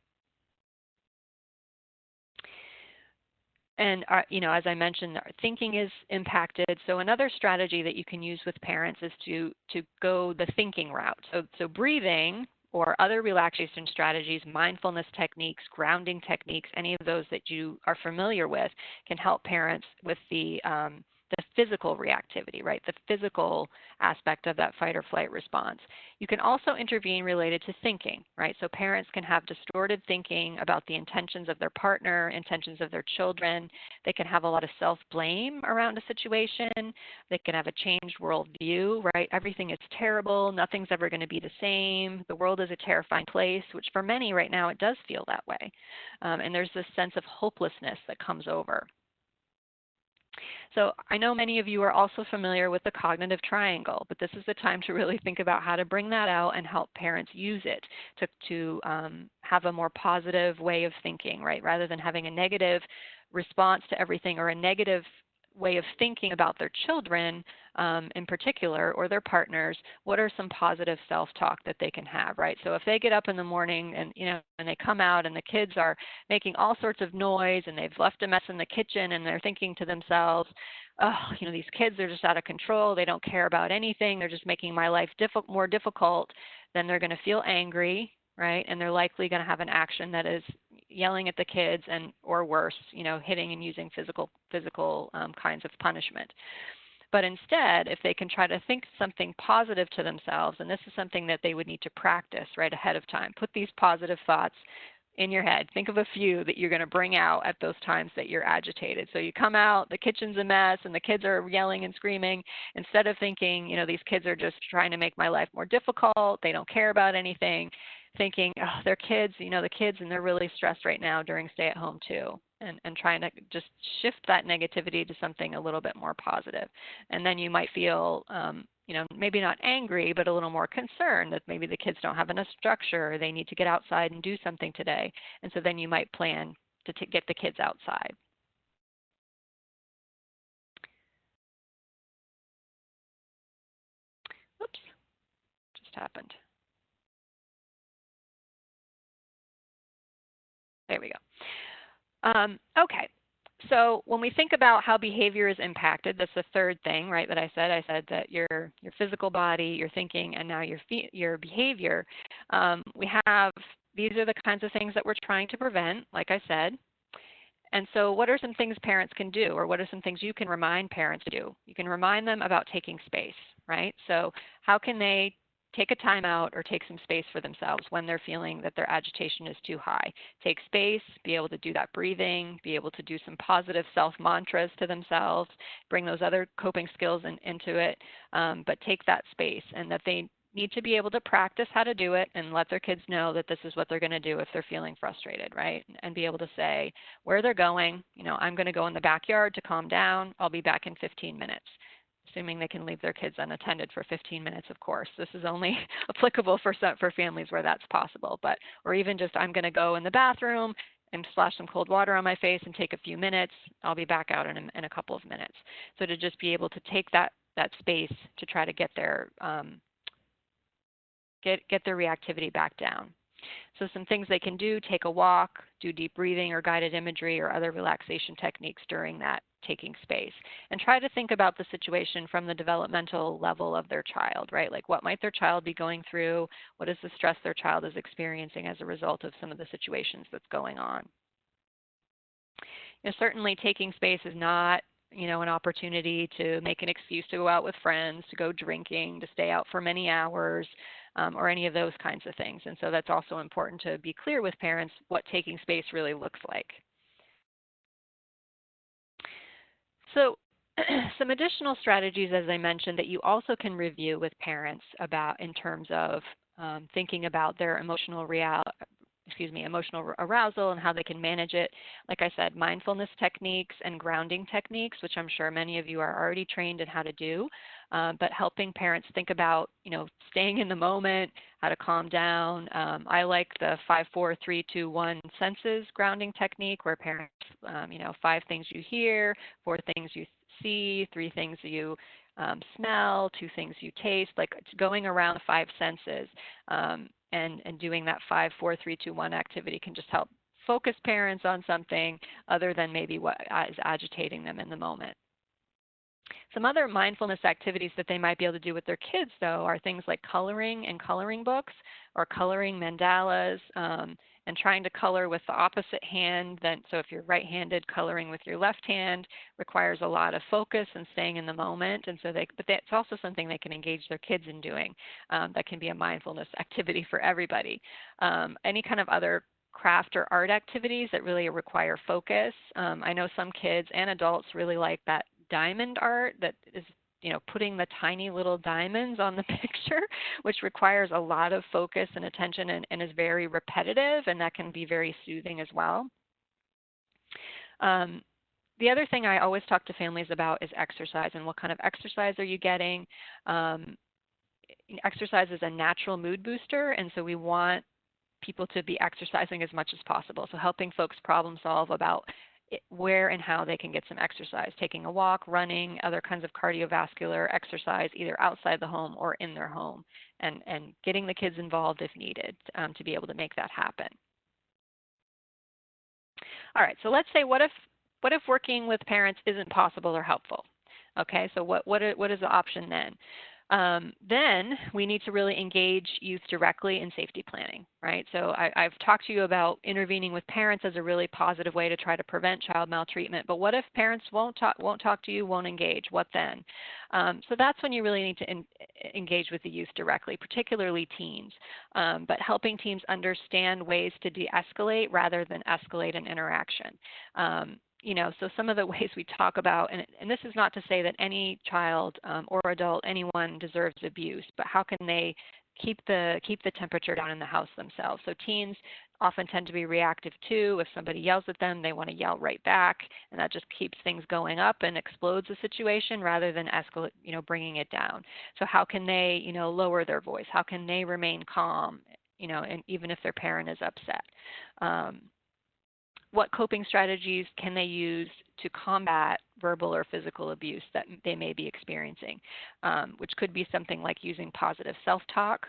And as I mentioned, our thinking is impacted. So another strategy that you can use with parents is to go the thinking route. So breathing or other relaxation strategies, mindfulness techniques, grounding techniques, any of those that you are familiar with can help parents with the physical reactivity, right? The physical aspect of that fight or flight response. You can also intervene related to thinking, right? So parents can have distorted thinking about the intentions of their partner, intentions of their children. They can have a lot of self-blame around a situation. They can have a changed worldview, right? Everything is terrible. Nothing's ever going to be the same. The world is a terrifying place, which for many right now, it does feel that way. And there's this sense of hopelessness that comes over. So I know many of you are also familiar with the cognitive triangle, but this is the time to really think about how to bring that out and help parents use it to have a more positive way of thinking, right? Rather than having a negative response to everything or a negative way of thinking about their children in particular, or their partners, what are some positive self-talk that they can have, right? So if they get up in the morning and they come out and the kids are making all sorts of noise and they've left a mess in the kitchen and they're thinking to themselves, oh, these kids are just out of control. They don't care about anything. They're just making my life more difficult. Then they're going to feel angry, right? And they're likely going to have an action that is yelling at the kids or worse, hitting and using physical kinds of punishment. But instead, if they can try to think something positive to themselves, and this is something that they would need to practice right ahead of time, put these positive thoughts in your head. Think of a few that you're going to bring out at those times that you're agitated. So you come out, the kitchen's a mess, and the kids are yelling and screaming. Instead of thinking, these kids are just trying to make my life more difficult, they don't care about anything, thinking, oh, they're kids, the kids, and they're really stressed right now during stay at home too. And trying to just shift that negativity to something a little bit more positive. And then you might feel, maybe not angry, but a little more concerned that maybe the kids don't have enough structure, or they need to get outside and do something today. And so then you might plan to get the kids outside. Oops, just happened. There we go. Okay, so when we think about how behavior is impacted, that's the third thing, right, that I said. I said that your physical body, your thinking, and now your behavior. We have, these are the kinds of things that we're trying to prevent, like I said. And so what are some things parents can do, or what are some things you can remind parents to do? You can remind them about taking space, right? So how can they take a time out or take some space for themselves when they're feeling that their agitation is too high? Take space, be able to do that breathing, be able to do some positive self-mantras to themselves, bring those other coping skills into it, but take that space, and that they need to be able to practice how to do it and let their kids know that this is what they're going to do if they're feeling frustrated, right? And be able to say where they're going. I'm going to go in the backyard to calm down. I'll be back in 15 minutes. Assuming they can leave their kids unattended for 15 minutes, of course. This is only applicable for families where that's possible. Or even just, I'm going to go in the bathroom and splash some cold water on my face and take a few minutes. I'll be back out in a couple of minutes. So to just be able to take that space to try to get their get their reactivity back down. So some things they can do: take a walk, do deep breathing or guided imagery or other relaxation techniques during that taking space. And try to think about the situation from the developmental level of their child, right? Like, what might their child be going through? What is the stress their child is experiencing as a result of some of the situations that's going on? Certainly taking space is not an opportunity to make an excuse to go out with friends, to go drinking, to stay out for many hours, or any of those kinds of things. And so that's also important to be clear with parents what taking space really looks like. So some additional strategies, as I mentioned, that you also can review with parents about in terms of thinking about their emotional arousal and how they can manage it. Like I said, mindfulness techniques and grounding techniques, which I'm sure many of you are already trained in how to do, but helping parents think about, staying in the moment, how to calm down. I like the 5, 4, 3, 2, 1 senses grounding technique, where parents, 5 things you hear, 4 things you see, 3 things you smell, 2 things you taste, like it's going around the 5 senses. And doing that 5, 4, 3, 2, 1 activity can just help focus parents on something other than maybe what is agitating them in the moment. Some other mindfulness activities that they might be able to do with their kids, though, are things like coloring and coloring books, or coloring mandalas, and trying to color with the opposite hand. So if you're right-handed, coloring with your left hand requires a lot of focus and staying in the moment. And so but that's also something they can engage their kids in doing. That can be a mindfulness activity for everybody. Any kind of other craft or art activities that really require focus. I know some kids and adults really like that diamond art that is putting the tiny little diamonds on the picture, which requires a lot of focus and attention and is very repetitive, and that can be very soothing as well. The other thing I always talk to families about is exercise, and what kind of exercise are you getting. Exercise is a natural mood booster, and so we want people to be exercising as much as possible. So helping folks problem solve about where and how they can get some exercise, taking a walk, running, other kinds of cardiovascular exercise, either outside the home or in their home, and getting the kids involved if needed to be able to make that happen. All right, so let's say what if working with parents isn't possible or helpful? Okay, so what is the option then? Then we need to really engage youth directly in safety planning, right? So I've talked to you about intervening with parents as a really positive way to try to prevent child maltreatment, but what if parents won't talk to you, won't engage? What then? So that's when you really need to engage with the youth directly, particularly teens, but helping teens understand ways to de-escalate rather than escalate an interaction. So some of the ways we talk about, and this is not to say that any child or adult, anyone deserves abuse, but how can they keep the temperature down in the house themselves. So teens often tend to be reactive too. If somebody yells at them, they want to yell right back, and that just keeps things going up and explodes the situation rather than escalate, bringing it down. So how can they, lower their voice? How can they remain calm, and even if their parent is upset? What coping strategies can they use to combat verbal or physical abuse that they may be experiencing, which could be something like using positive self-talk.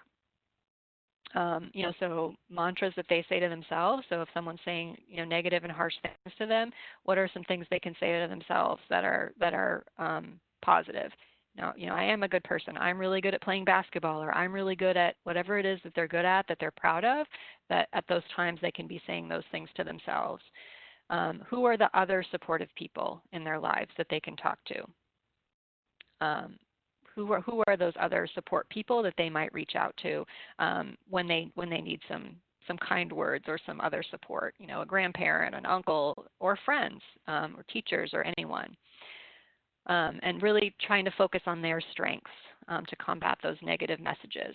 So mantras that they say to themselves. So if someone's saying, negative and harsh things to them, what are some things they can say to themselves that are positive? Now, I am a good person. I'm really good at playing basketball, or I'm really good at whatever it is that they're good at, that they're proud of, that at those times they can be saying those things to themselves. Who are the other supportive people in their lives that they can talk to? Who are those other support people that they might reach out to when they need some kind words or some other support? A grandparent, an uncle, or friends, or teachers, or anyone. And really trying to focus on their strengths to combat those negative messages.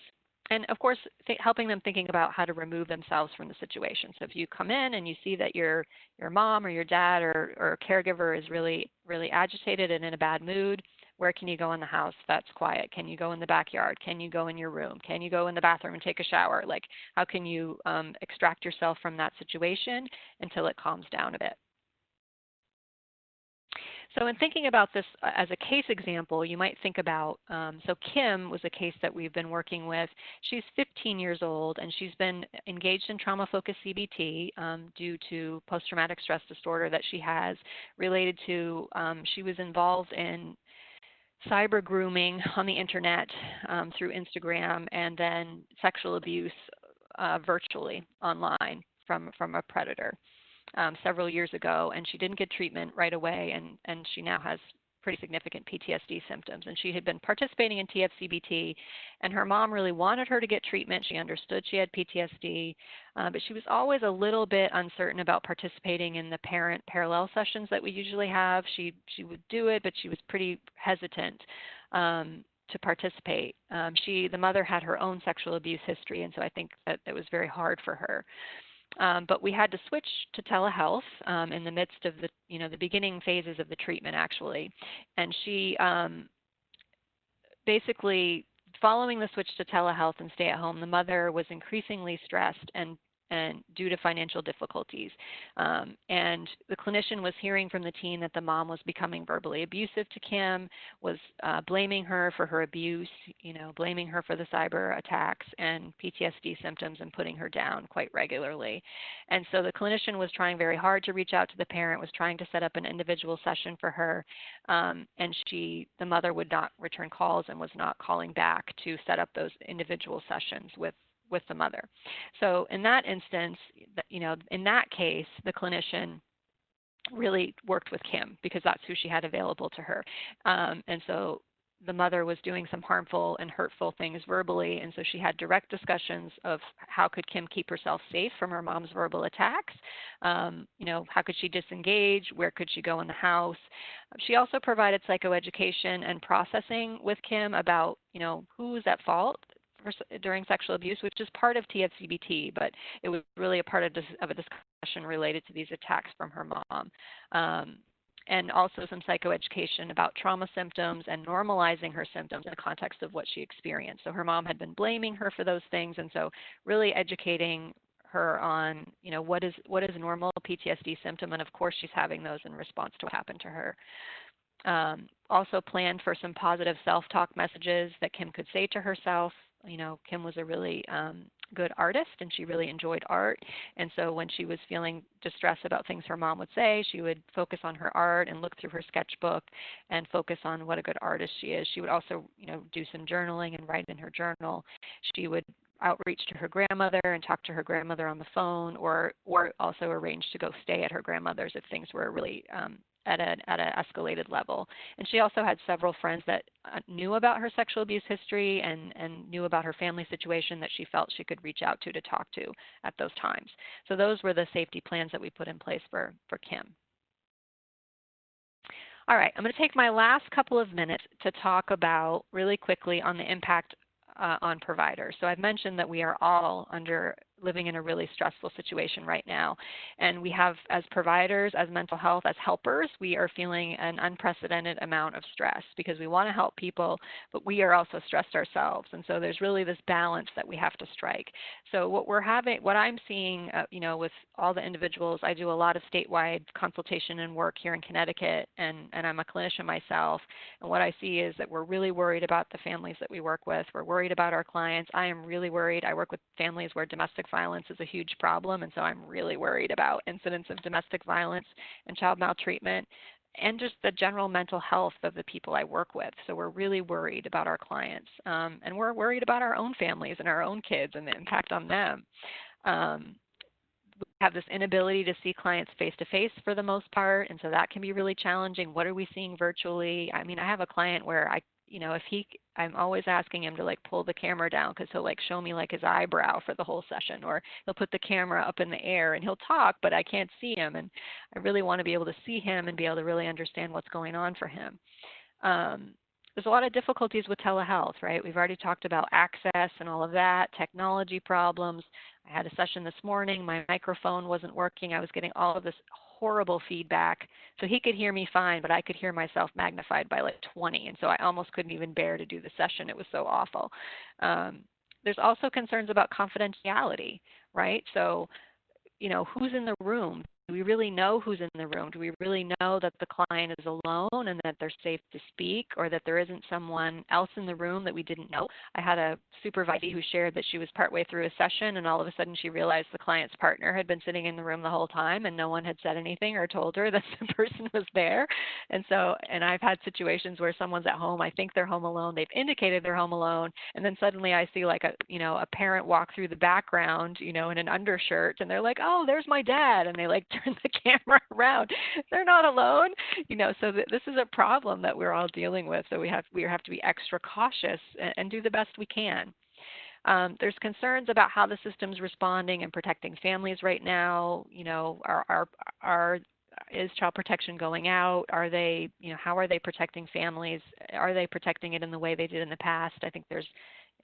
And of course, helping them thinking about how to remove themselves from the situation. So if you come in and you see that your mom or your dad or caregiver is really, really agitated and in a bad mood, where can you go in the house that's quiet? Can you go in the backyard? Can you go in your room? Can you go in the bathroom and take a shower? Like, how can you extract yourself from that situation until it calms down a bit? So in thinking about this as a case example, you might think about, so Kim was a case that we've been working with. She's 15 years old, and she's been engaged in trauma-focused CBT due to post-traumatic stress disorder that she has related to, she was involved in cyber grooming on the internet through Instagram, and then sexual abuse virtually online from a predator. Several years ago, and she didn't get treatment right away, and she now has pretty significant PTSD symptoms. And she had been participating in TFCBT, and her mom really wanted her to get treatment. She understood she had PTSD, but she was always a little bit uncertain about participating in the parent parallel sessions that we usually have. She would do it, but she was pretty hesitant to participate. The mother had her own sexual abuse history, and so I think that it was very hard for her. But we had to switch to telehealth in the midst of the beginning phases of the treatment, actually. And she basically, following the switch to telehealth and stay at home, the mother was increasingly stressed and due to financial difficulties. And the clinician was hearing from the teen that the mom was becoming verbally abusive to Kim, was blaming her for her abuse, blaming her for the cyber attacks and PTSD symptoms, and putting her down quite regularly. And so the clinician was trying very hard to reach out to the parent, was trying to set up an individual session for her, and the mother would not return calls and was not calling back to set up those individual sessions with the mother. So in that instance, in that case, the clinician really worked with Kim because that's who she had available to her. And so the mother was doing some harmful and hurtful things verbally, and so she had direct discussions of how could Kim keep herself safe from her mom's verbal attacks. How could she disengage? Where could she go in the house? She also provided psychoeducation and processing with Kim about, who's at fault during sexual abuse, which is part of TFCBT, but it was really a part of a discussion related to these attacks from her mom. And also some psychoeducation about trauma symptoms and normalizing her symptoms in the context of what she experienced. So her mom had been blaming her for those things, and so really educating her on, what is a normal PTSD symptom, and of course she's having those in response to what happened to her. Also planned for some positive self-talk messages that Kim could say to herself. Kim was a really good artist, and she really enjoyed art. And so when she was feeling distressed about things her mom would say, she would focus on her art and look through her sketchbook and focus on what a good artist she is. She would also, do some journaling and write in her journal. She would outreach to her grandmother and talk to her grandmother on the phone, or also arrange to go stay at her grandmother's if things were really at an escalated level. And she also had several friends that knew about her sexual abuse history and knew about her family situation that she felt she could reach out to talk to at those times. So those were the safety plans that we put in place for Kim. All right, I'm going to take my last couple of minutes to talk about really quickly on the impact on providers. So I've mentioned that we are all living in a really stressful situation right now. And we have, as providers, as mental health, as helpers, we are feeling an unprecedented amount of stress because we want to help people, but we are also stressed ourselves. And so there's really this balance that we have to strike. So what I'm seeing, with all the individuals, I do a lot of statewide consultation and work here in Connecticut, and I'm a clinician myself. And what I see is that we're really worried about the families that we work with. We're worried about our clients. I am really worried. I work with families where domestic violence is a huge problem, and so I'm really worried about incidents of domestic violence and child maltreatment and just the general mental health of the people I work with. So we're really worried about our clients, and we're worried about our own families and our own kids and the impact on them. We have this inability to see clients face-to-face for the most part, and so that can be really challenging. What are we seeing virtually? I mean, I have a client where I'm always asking him to pull the camera down because he'll show me his eyebrow for the whole session, or he'll put the camera up in the air and he'll talk, but I can't see him, and I really want to be able to see him and be able to really understand what's going on for him. There's a lot of difficulties with telehealth, right? We've already talked about access and all of that, technology problems. I had a session this morning. My microphone wasn't working. I was getting all of this horrible feedback. So he could hear me fine, but I could hear myself magnified by 20. And so I almost couldn't even bear to do the session. It was so awful. There's also concerns about confidentiality, right? So, who's in the room? Do we really know who's in the room? Do we really know that the client is alone and that they're safe to speak, or that there isn't someone else in the room that we didn't know? I had a supervisor who shared that she was partway through a session and all of a sudden she realized the client's partner had been sitting in the room the whole time and no one had said anything or told her that the person was there. And I've had situations where someone's at home, I think they're home alone, they've indicated they're home alone, and then suddenly I see a parent walk through the background, in an undershirt, and they're like, oh, there's my dad, and they turn the camera around. They're not alone, so this is a problem that we're all dealing with. So we have to be extra cautious and do the best we can. There's concerns about how the system's responding and protecting families right now. Is child protection going out? Are they, how are they protecting families? Are they protecting it in the way they did in the past? I think there's,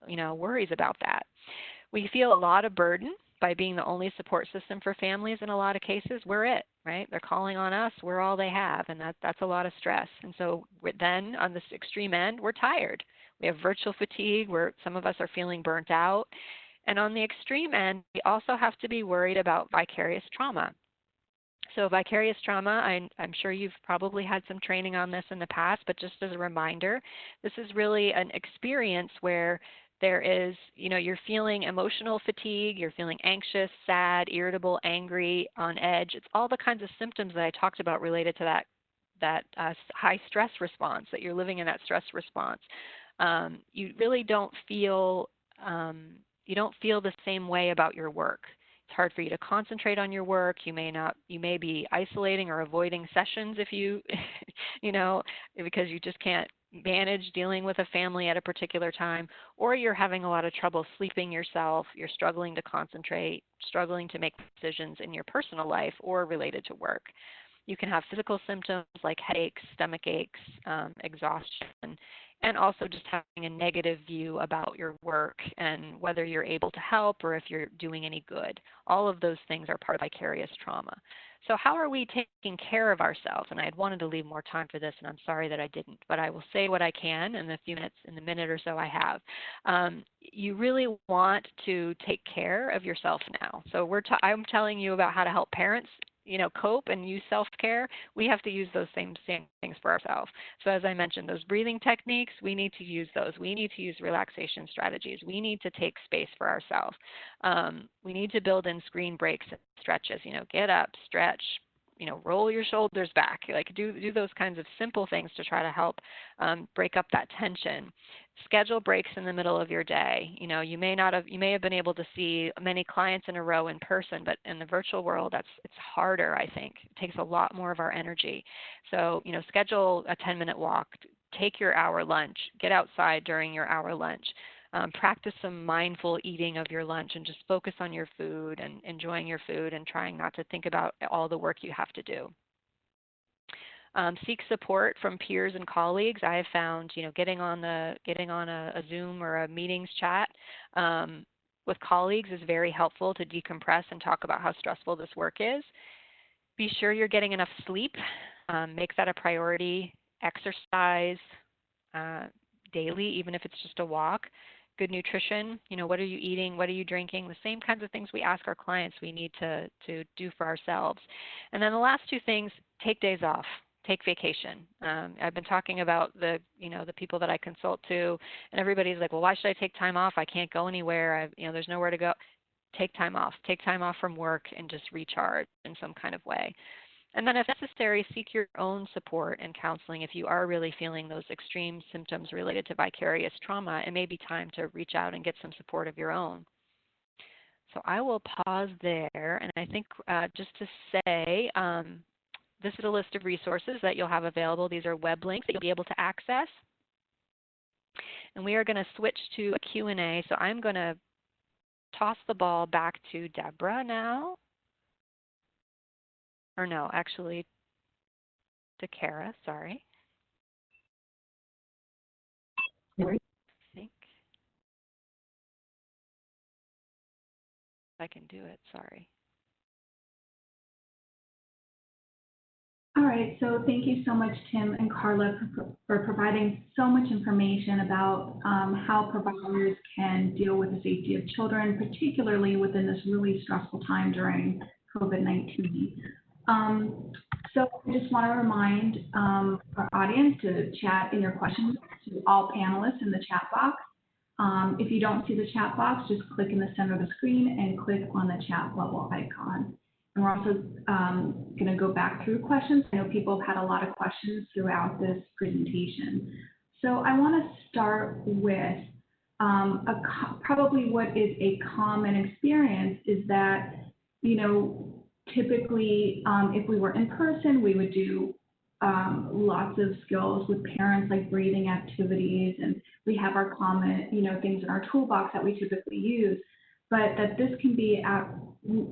worries about that. We feel a lot of burden by being the only support system for families in a lot of cases. We're it, right? They're calling on us. We're all they have, and that's a lot of stress. And so then on this extreme end, we're tired. We have virtual fatigue where some of us are feeling burnt out. And on the extreme end, we also have to be worried about vicarious trauma. So vicarious trauma, I'm sure you've probably had some training on this in the past, but just as a reminder, this is really an experience where there is, you're feeling emotional fatigue, you're feeling anxious, sad, irritable, angry, on edge. It's all the kinds of symptoms that I talked about related to that high stress response, that you're living in that stress response. You really don't feel, the same way about your work. It's hard for you to concentrate on your work. You may be isolating or avoiding sessions if you, because you just can't manage dealing with a family at a particular time, or you're having a lot of trouble sleeping yourself, you're struggling to concentrate, struggling to make decisions in your personal life or related to work. You can have physical symptoms like headaches, stomach aches, exhaustion, and also just having a negative view about your work and whether you're able to help or if you're doing any good. All of those things are part of vicarious trauma. So how are we taking care of ourselves? And I had wanted to leave more time for this, and I'm sorry that I didn't, but I will say what I can in the minute or so I have. You really want to take care of yourself now. So I'm telling you about how to help parents cope and use self-care. We have to use those same things for ourselves. So as I mentioned, those breathing techniques, we need to use those. We need to use relaxation strategies. We need to take space for ourselves. We need to build in screen breaks and stretches, get up, stretch, roll your shoulders back, do those kinds of simple things to try to help break up that tension. Schedule breaks in the middle of your day. You may have been able to see many clients in a row in person, but in the virtual world, it's harder, I think. It takes a lot more of our energy. So, schedule a 10-minute walk, take your hour lunch, get outside during your hour lunch. Practice some mindful eating of your lunch and just focus on your food and enjoying your food and trying not to think about all the work you have to do. Seek support from peers and colleagues. I have found, getting on a Zoom or a meetings chat with colleagues is very helpful to decompress and talk about how stressful this work is. Be sure you're getting enough sleep. Make that a priority. Exercise daily, even if it's just a walk. Good nutrition. What are you eating? What are you drinking? The same kinds of things we ask our clients we need to do for ourselves. And then the last two things, take days off. Take vacation. I've been talking about the people that I consult to, and everybody's like, well, why should I take time off? I can't go anywhere. There's nowhere to go. Take time off. Take time off from work and just recharge in some kind of way. And then if necessary, seek your own support and counseling. If you are really feeling those extreme symptoms related to vicarious trauma, it may be time to reach out and get some support of your own. So I will pause there, and I think just to say, this is a list of resources that you'll have available. These are web links that you'll be able to access. And we are going to switch to a Q&A. So I'm going to toss the ball back to Deborah now. Or no, actually to Kara, sorry. I think I can do it, sorry. All right, so thank you so much, Tim and Carla, for providing so much information about how providers can deal with the safety of children, particularly within this really stressful time during COVID-19. So I just want to remind our audience to chat in your questions to all panelists in the chat box. If you don't see the chat box, just click in the center of the screen and click on the chat bubble icon. And we're also going to go back through questions. I know people have had a lot of questions throughout this presentation. So I want to start with probably what is a common experience is that, typically if we were in person, we would do lots of skills with parents like breathing activities, and we have our common, things in our toolbox that we typically use, but that this can be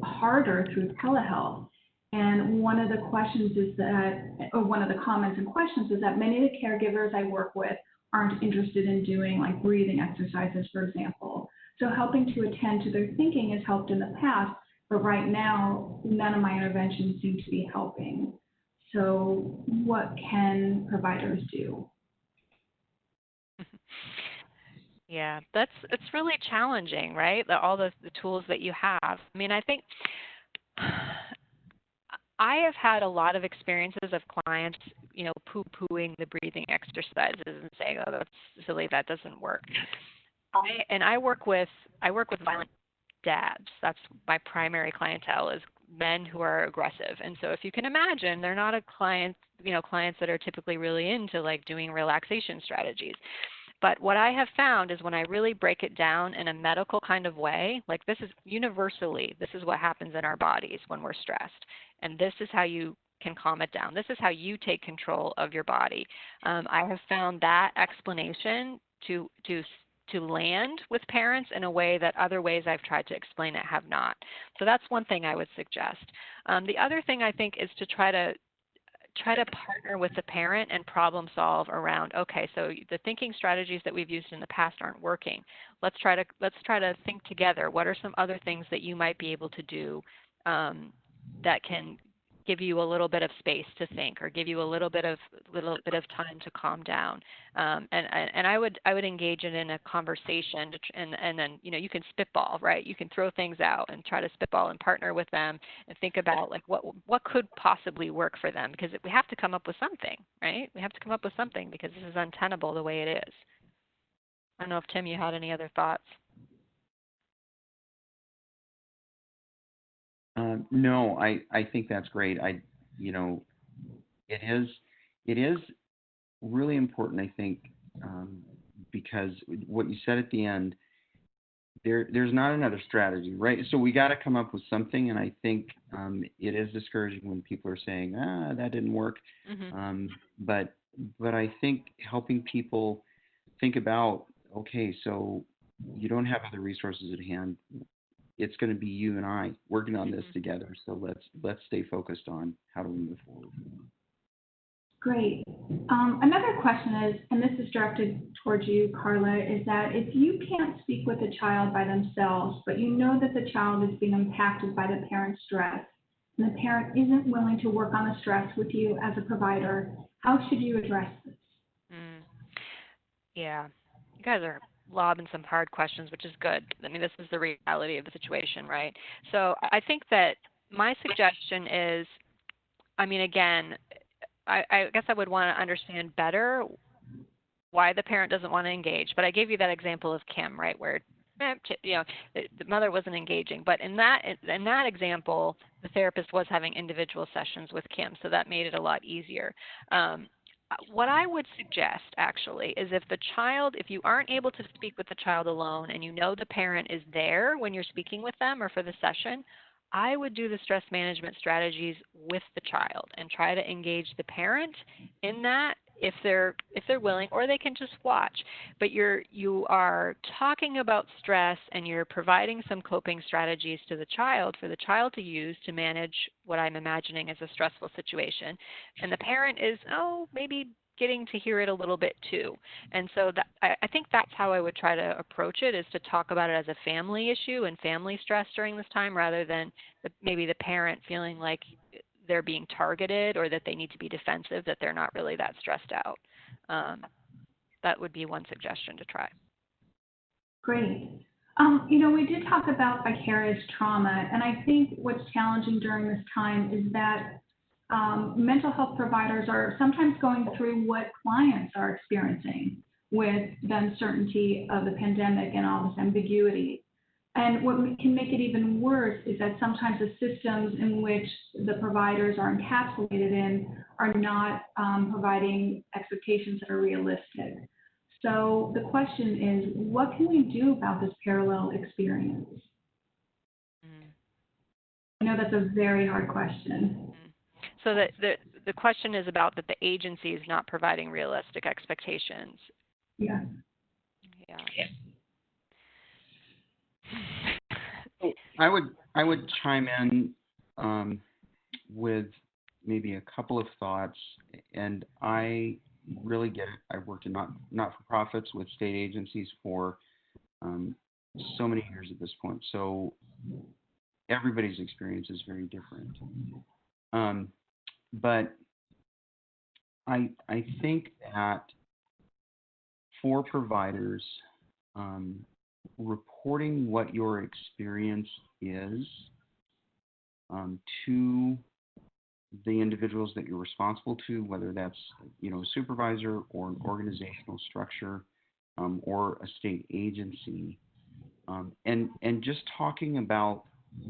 harder through telehealth. And one of the questions is that, or one of the comments and questions is that many of the caregivers I work with aren't interested in doing like breathing exercises, for example. So helping to attend to their thinking has helped in the past, but right now, none of my interventions seem to be helping. So what can providers do? Yeah, it's really challenging, right? All the tools that you have. I mean, I think I have had a lot of experiences of clients, poo-pooing the breathing exercises and saying, "Oh, that's silly, that doesn't work." I work with violent dads. That's my primary clientele is men who are aggressive. And so if you can imagine, they're not clients that are typically really into like doing relaxation strategies. But what I have found is when I really break it down in a medical kind of way, like this is universally, this is what happens in our bodies when we're stressed. And this is how you can calm it down. This is how you take control of your body. I have found that explanation to land with parents in a way that other ways I've tried to explain it have not. So that's one thing I would suggest. The other thing I think is to try to partner with the parent and problem solve around, okay, so the thinking strategies that we've used in the past aren't working. Let's try to think together. What are some other things that you might be able to do that can give you a little bit of space to think, or give you a little bit of time to calm down. And I would engage in a conversation, and then you can spitball, right? You can throw things out and try to spitball and partner with them and think about like what could possibly work for them, because we have to come up with something, right? We have to come up with something because this is untenable the way it is. I don't know if Tim, you had any other thoughts. No, I think that's great. It is really important, I think, because what you said at the end, there's not another strategy, right? So we got to come up with something, and I think it is discouraging when people are saying, that didn't work. Mm-hmm. But I think helping people think about, okay, so you don't have other resources at hand. It's going to be you and I working on this together. So let's stay focused on how do we move forward. Great. Another question is, and this is directed towards you, Carla, is that if you can't speak with a child by themselves, but you know that the child is being impacted by the parent's stress, and the parent isn't willing to work on the stress with you as a provider, how should you address this? Yeah, you guys are lobbing some hard questions, which is good. I mean, this is the reality of the situation, right? So I think that my suggestion is, I mean, again, I guess I would want to understand better why the parent doesn't want to engage. But I gave you that example of Kim, right, where the mother wasn't engaging. But in that example, the therapist was having individual sessions with Kim, so that made it a lot easier. What I would suggest, actually, is if you aren't able to speak with the child alone and you know the parent is there when you're speaking with them or for the session, I would do the stress management strategies with the child and try to engage the parent in that if they're willing, or they can just watch. But you are talking about stress and you're providing some coping strategies to the child for the child to use to manage what I'm imagining is a stressful situation. And the parent is, maybe getting to hear it a little bit too. And so I think that's how I would try to approach it, is to talk about it as a family issue and family stress during this time, rather than maybe the parent feeling like they're being targeted or that they need to be defensive, that they're not really that stressed out. That would be one suggestion to try. Great. We did talk about vicarious trauma, and I think what's challenging during this time is that mental health providers are sometimes going through what clients are experiencing with the uncertainty of the pandemic and all this ambiguity. And what can make it even worse is that sometimes the systems in which the providers are encapsulated in are not providing expectations that are realistic. So the question is, what can we do about this parallel experience? I know that's a very hard question. So the question is about that the agency is not providing realistic expectations. Yeah. I would chime in with maybe a couple of thoughts, and I really get it. I've worked in not-for-profits with state agencies for so many years at this point, so everybody's experience is very different. But I think that for providers, reporting what your experience is to the individuals that you're responsible to, whether that's a supervisor or an organizational structure or a state agency, and just talking about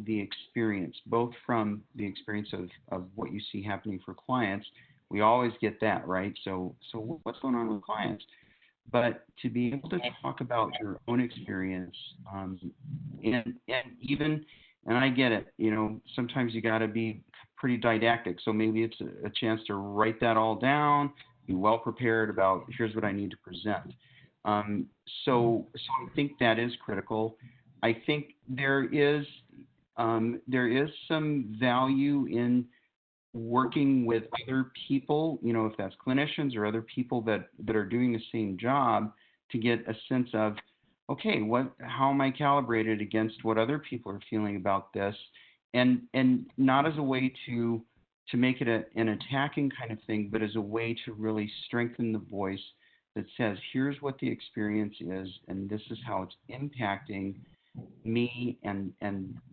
the experience, both from the experience of what you see happening for clients. We always get that, right? So what's going on with clients? But to be able to talk about your own experience, and I get it, sometimes you got to be pretty didactic. So maybe it's a chance to write that all down, be well prepared about here's what I need to present. So I think that is critical. I think there is some value in working with other people, if that's clinicians or other people that are doing the same job, to get a sense of, okay, how am I calibrated against what other people are feeling about this, and not as a way to make it an attacking kind of thing, but as a way to really strengthen the voice that says, here's what the experience is, and this is how it's impacting me and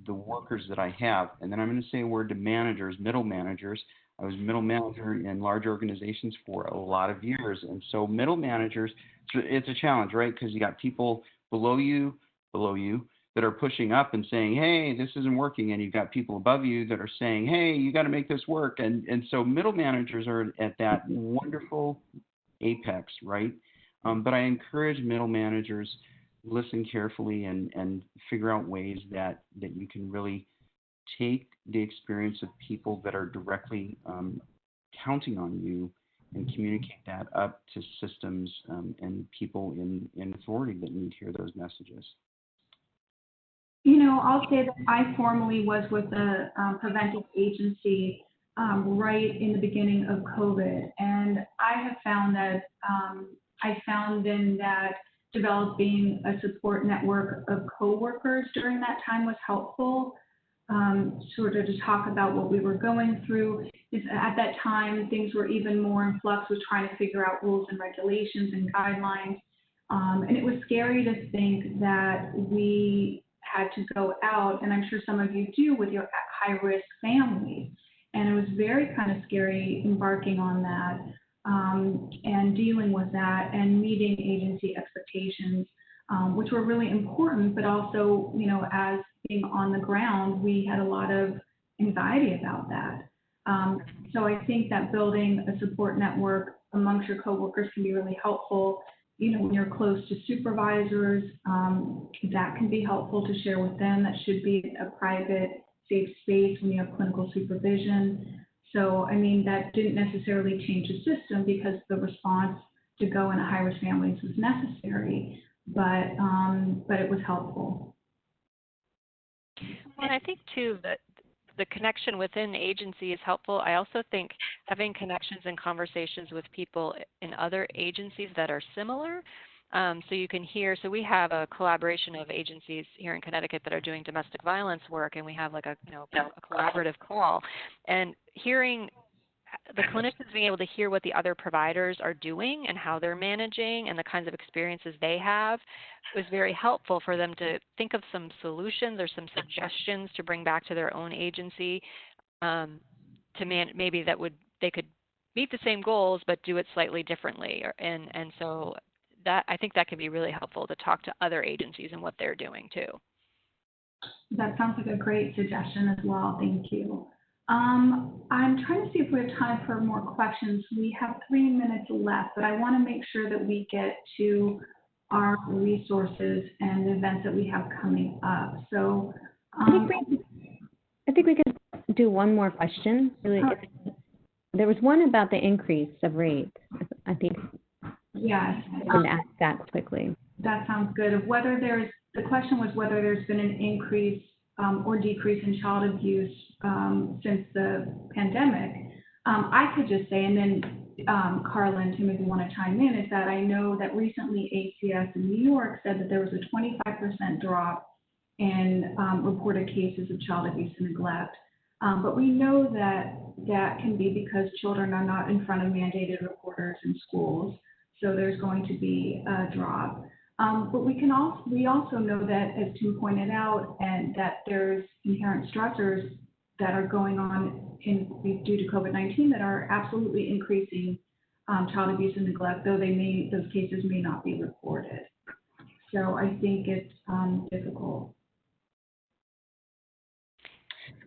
the workers that I have. And then I'm going to say a word to managers, middle managers. I was middle manager in large organizations for a lot of years. And so middle managers, it's a challenge, right? Because you got people below you that are pushing up and saying, hey, this isn't working. And you've got people above you that are saying, hey, you got to make this work. And so middle managers are at that wonderful apex, right? But I encourage middle managers, listen carefully and figure out ways that you can really take the experience of people that are directly counting on you and communicate that up to systems and people in authority that need to hear those messages. I'll say that I formerly was with a preventive agency right in the beginning of COVID. And I have found that that developing a support network of coworkers during that time was helpful. Sort of to talk about what we were going through. At that time, things were even more in flux with trying to figure out rules and regulations and guidelines. And it was scary to think that we had to go out, and I'm sure some of you do with your high-risk families. And it was very kind of scary embarking on that and dealing with that and meeting agency expectations, which were really important, but also, you know, as being on the ground, we had a lot of anxiety about that. So I think that building a support network amongst your coworkers can be really helpful. You know, when you're close to supervisors, that can be helpful to share with them. That should be a private, safe space when you have clinical supervision. So, I mean, that didn't necessarily change the system because the response to go into high-risk families was necessary, but it was helpful. And I think, too, that the connection within the agency is helpful. I also think having connections and conversations with people in other agencies that are similar, so you can hear. So we have a collaboration of agencies here in Connecticut that are doing domestic violence work, and we have like a collaborative call. And hearing the clinicians being able to hear what the other providers are doing and how they're managing and the kinds of experiences they have was very helpful for them to think of some solutions or some suggestions to bring back to their own agency maybe they could meet the same goals but do it slightly differently. And so that I think that can be really helpful to talk to other agencies and what they're doing too. That sounds like a great suggestion as well. Thank you. I'm trying to see if we have time for more questions. We have 3 minutes left, but I want to make sure that we get to our resources and the events that we have coming up. So I think we could do one more question. There was one about the increase of rates. I think yes, I can ask that quickly. That sounds good. The question was whether there's been an increase or decrease in child abuse since the pandemic. I could just say, and then Carla and Tim, if you want to chime in, is that I know that recently ACS in New York said that there was a 25% drop in reported cases of child abuse and neglect. But we know that that can be because children are not in front of mandated reporters in schools, so there's going to be a drop. But we also know that, as Tim pointed out, and that there's inherent stressors that are going on due to COVID-19 that are absolutely increasing child abuse and neglect, though those cases may not be reported. So I think it's difficult.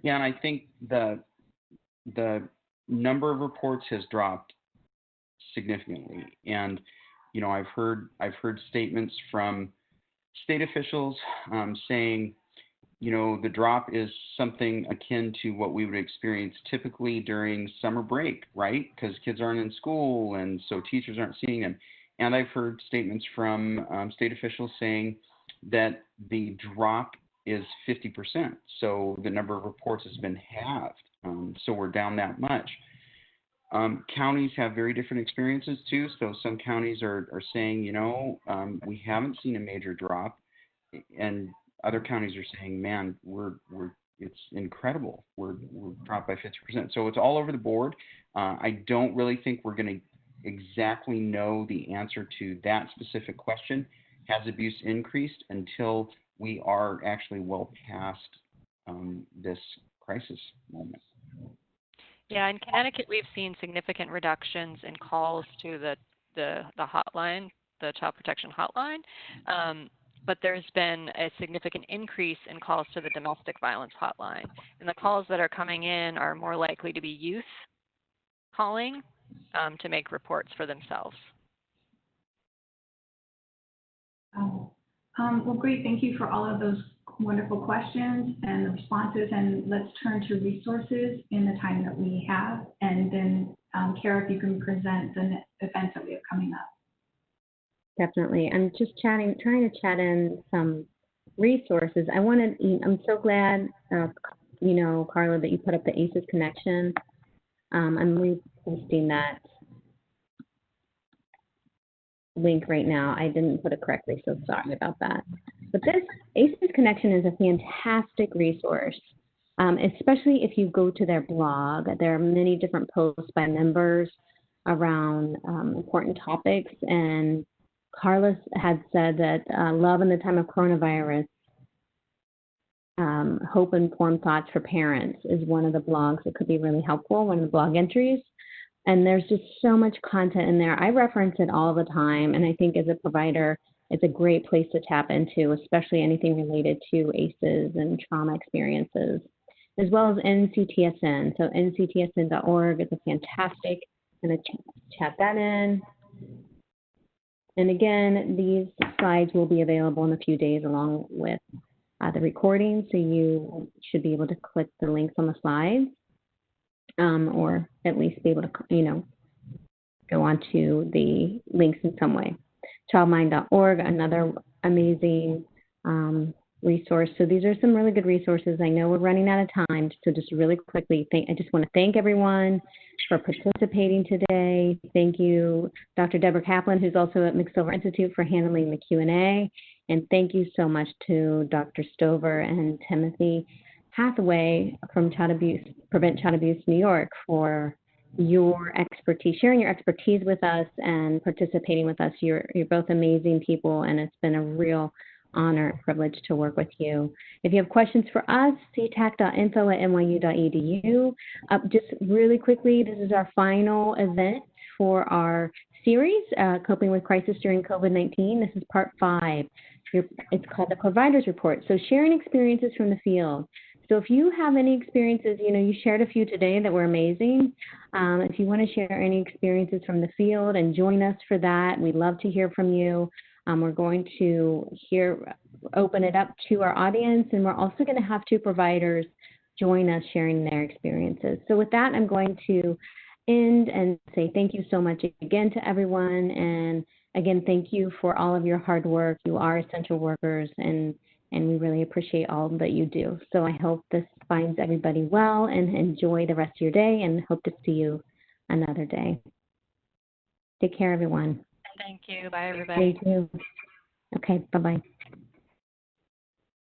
Yeah, and I think the number of reports has dropped significantly, and you know, I've heard statements from state officials saying, you know, the drop is something akin to what we would experience typically during summer break, right? Because kids aren't in school, and so teachers aren't seeing them. And I've heard statements from state officials saying that the drop is 50%. So the number of reports has been halved. So we're down that much. Counties have very different experiences too. So some counties are saying, you know, we haven't seen a major drop, and other counties are saying, man, it's incredible. We're dropped by 50%. So it's all over the board. I don't really think we're going to exactly know the answer to that specific question. Has abuse increased until we are actually well past this crisis moment? Yeah, in Connecticut, we've seen significant reductions in calls to the hotline, the Child Protection Hotline, but there's been a significant increase in calls to the Domestic Violence Hotline. And the calls that are coming in are more likely to be youth calling to make reports for themselves. Well, great. Thank you for all of those wonderful questions and the responses. And let's turn to resources in the time that we have. And then, Kara, if you can present the events that we have coming up. Definitely. I'm just trying to chat in some resources. I'm so glad, Carla, that you put up the ACES connection. I'm reposting that link right now. I didn't put it correctly, so sorry about that. But this ACES Connection is a fantastic resource, especially if you go to their blog. There are many different posts by members around important topics, and Carlos had said that Love in the Time of Coronavirus, Hope-Informed Thoughts for Parents is one of the blogs that could be really helpful, one of the blog entries. And there's just so much content in there. I reference it all the time, and I think as a provider, it's a great place to tap into, especially anything related to ACEs and trauma experiences, as well as NCTSN. So nctsn.org is a fantastic, I'm going to chat that in. And again, these slides will be available in a few days along with the recording, so you should be able to click the links on the slides. Or at least be able to, go onto the links in some way. Childmind.org, another amazing resource. So these are some really good resources. I know we're running out of time, so just really quickly, I just want to thank everyone for participating today. Thank you, Dr. Deborah Kaplan, who's also at McSilver Institute, for handling the Q&A. And thank you so much to Dr. Stover and Timothy Hathaway from Prevent Child Abuse New York for your expertise, sharing your expertise with us and participating with us. You're both amazing people, and it's been a real honor and privilege to work with you. If you have questions for us, ctac.info@nyu.edu. Just really quickly, this is our final event for our series, Coping with Crisis During COVID-19. This is part 5. It's called the Provider's Report. So sharing experiences from the field. So if you have any experiences, you shared a few today that were amazing. If you want to share any experiences from the field and join us for that, we'd love to hear from you. We're going to open it up to our audience, and we're also going to have 2 providers join us sharing their experiences. So with that, I'm going to end and say thank you so much again to everyone. And again, thank you for all of your hard work. You are essential workers, and we really appreciate all that you do. So I hope this finds everybody well, and enjoy the rest of your day, and hope to see you another day. Take care, everyone. Thank you. Bye, everybody. Thank you. Okay, bye-bye.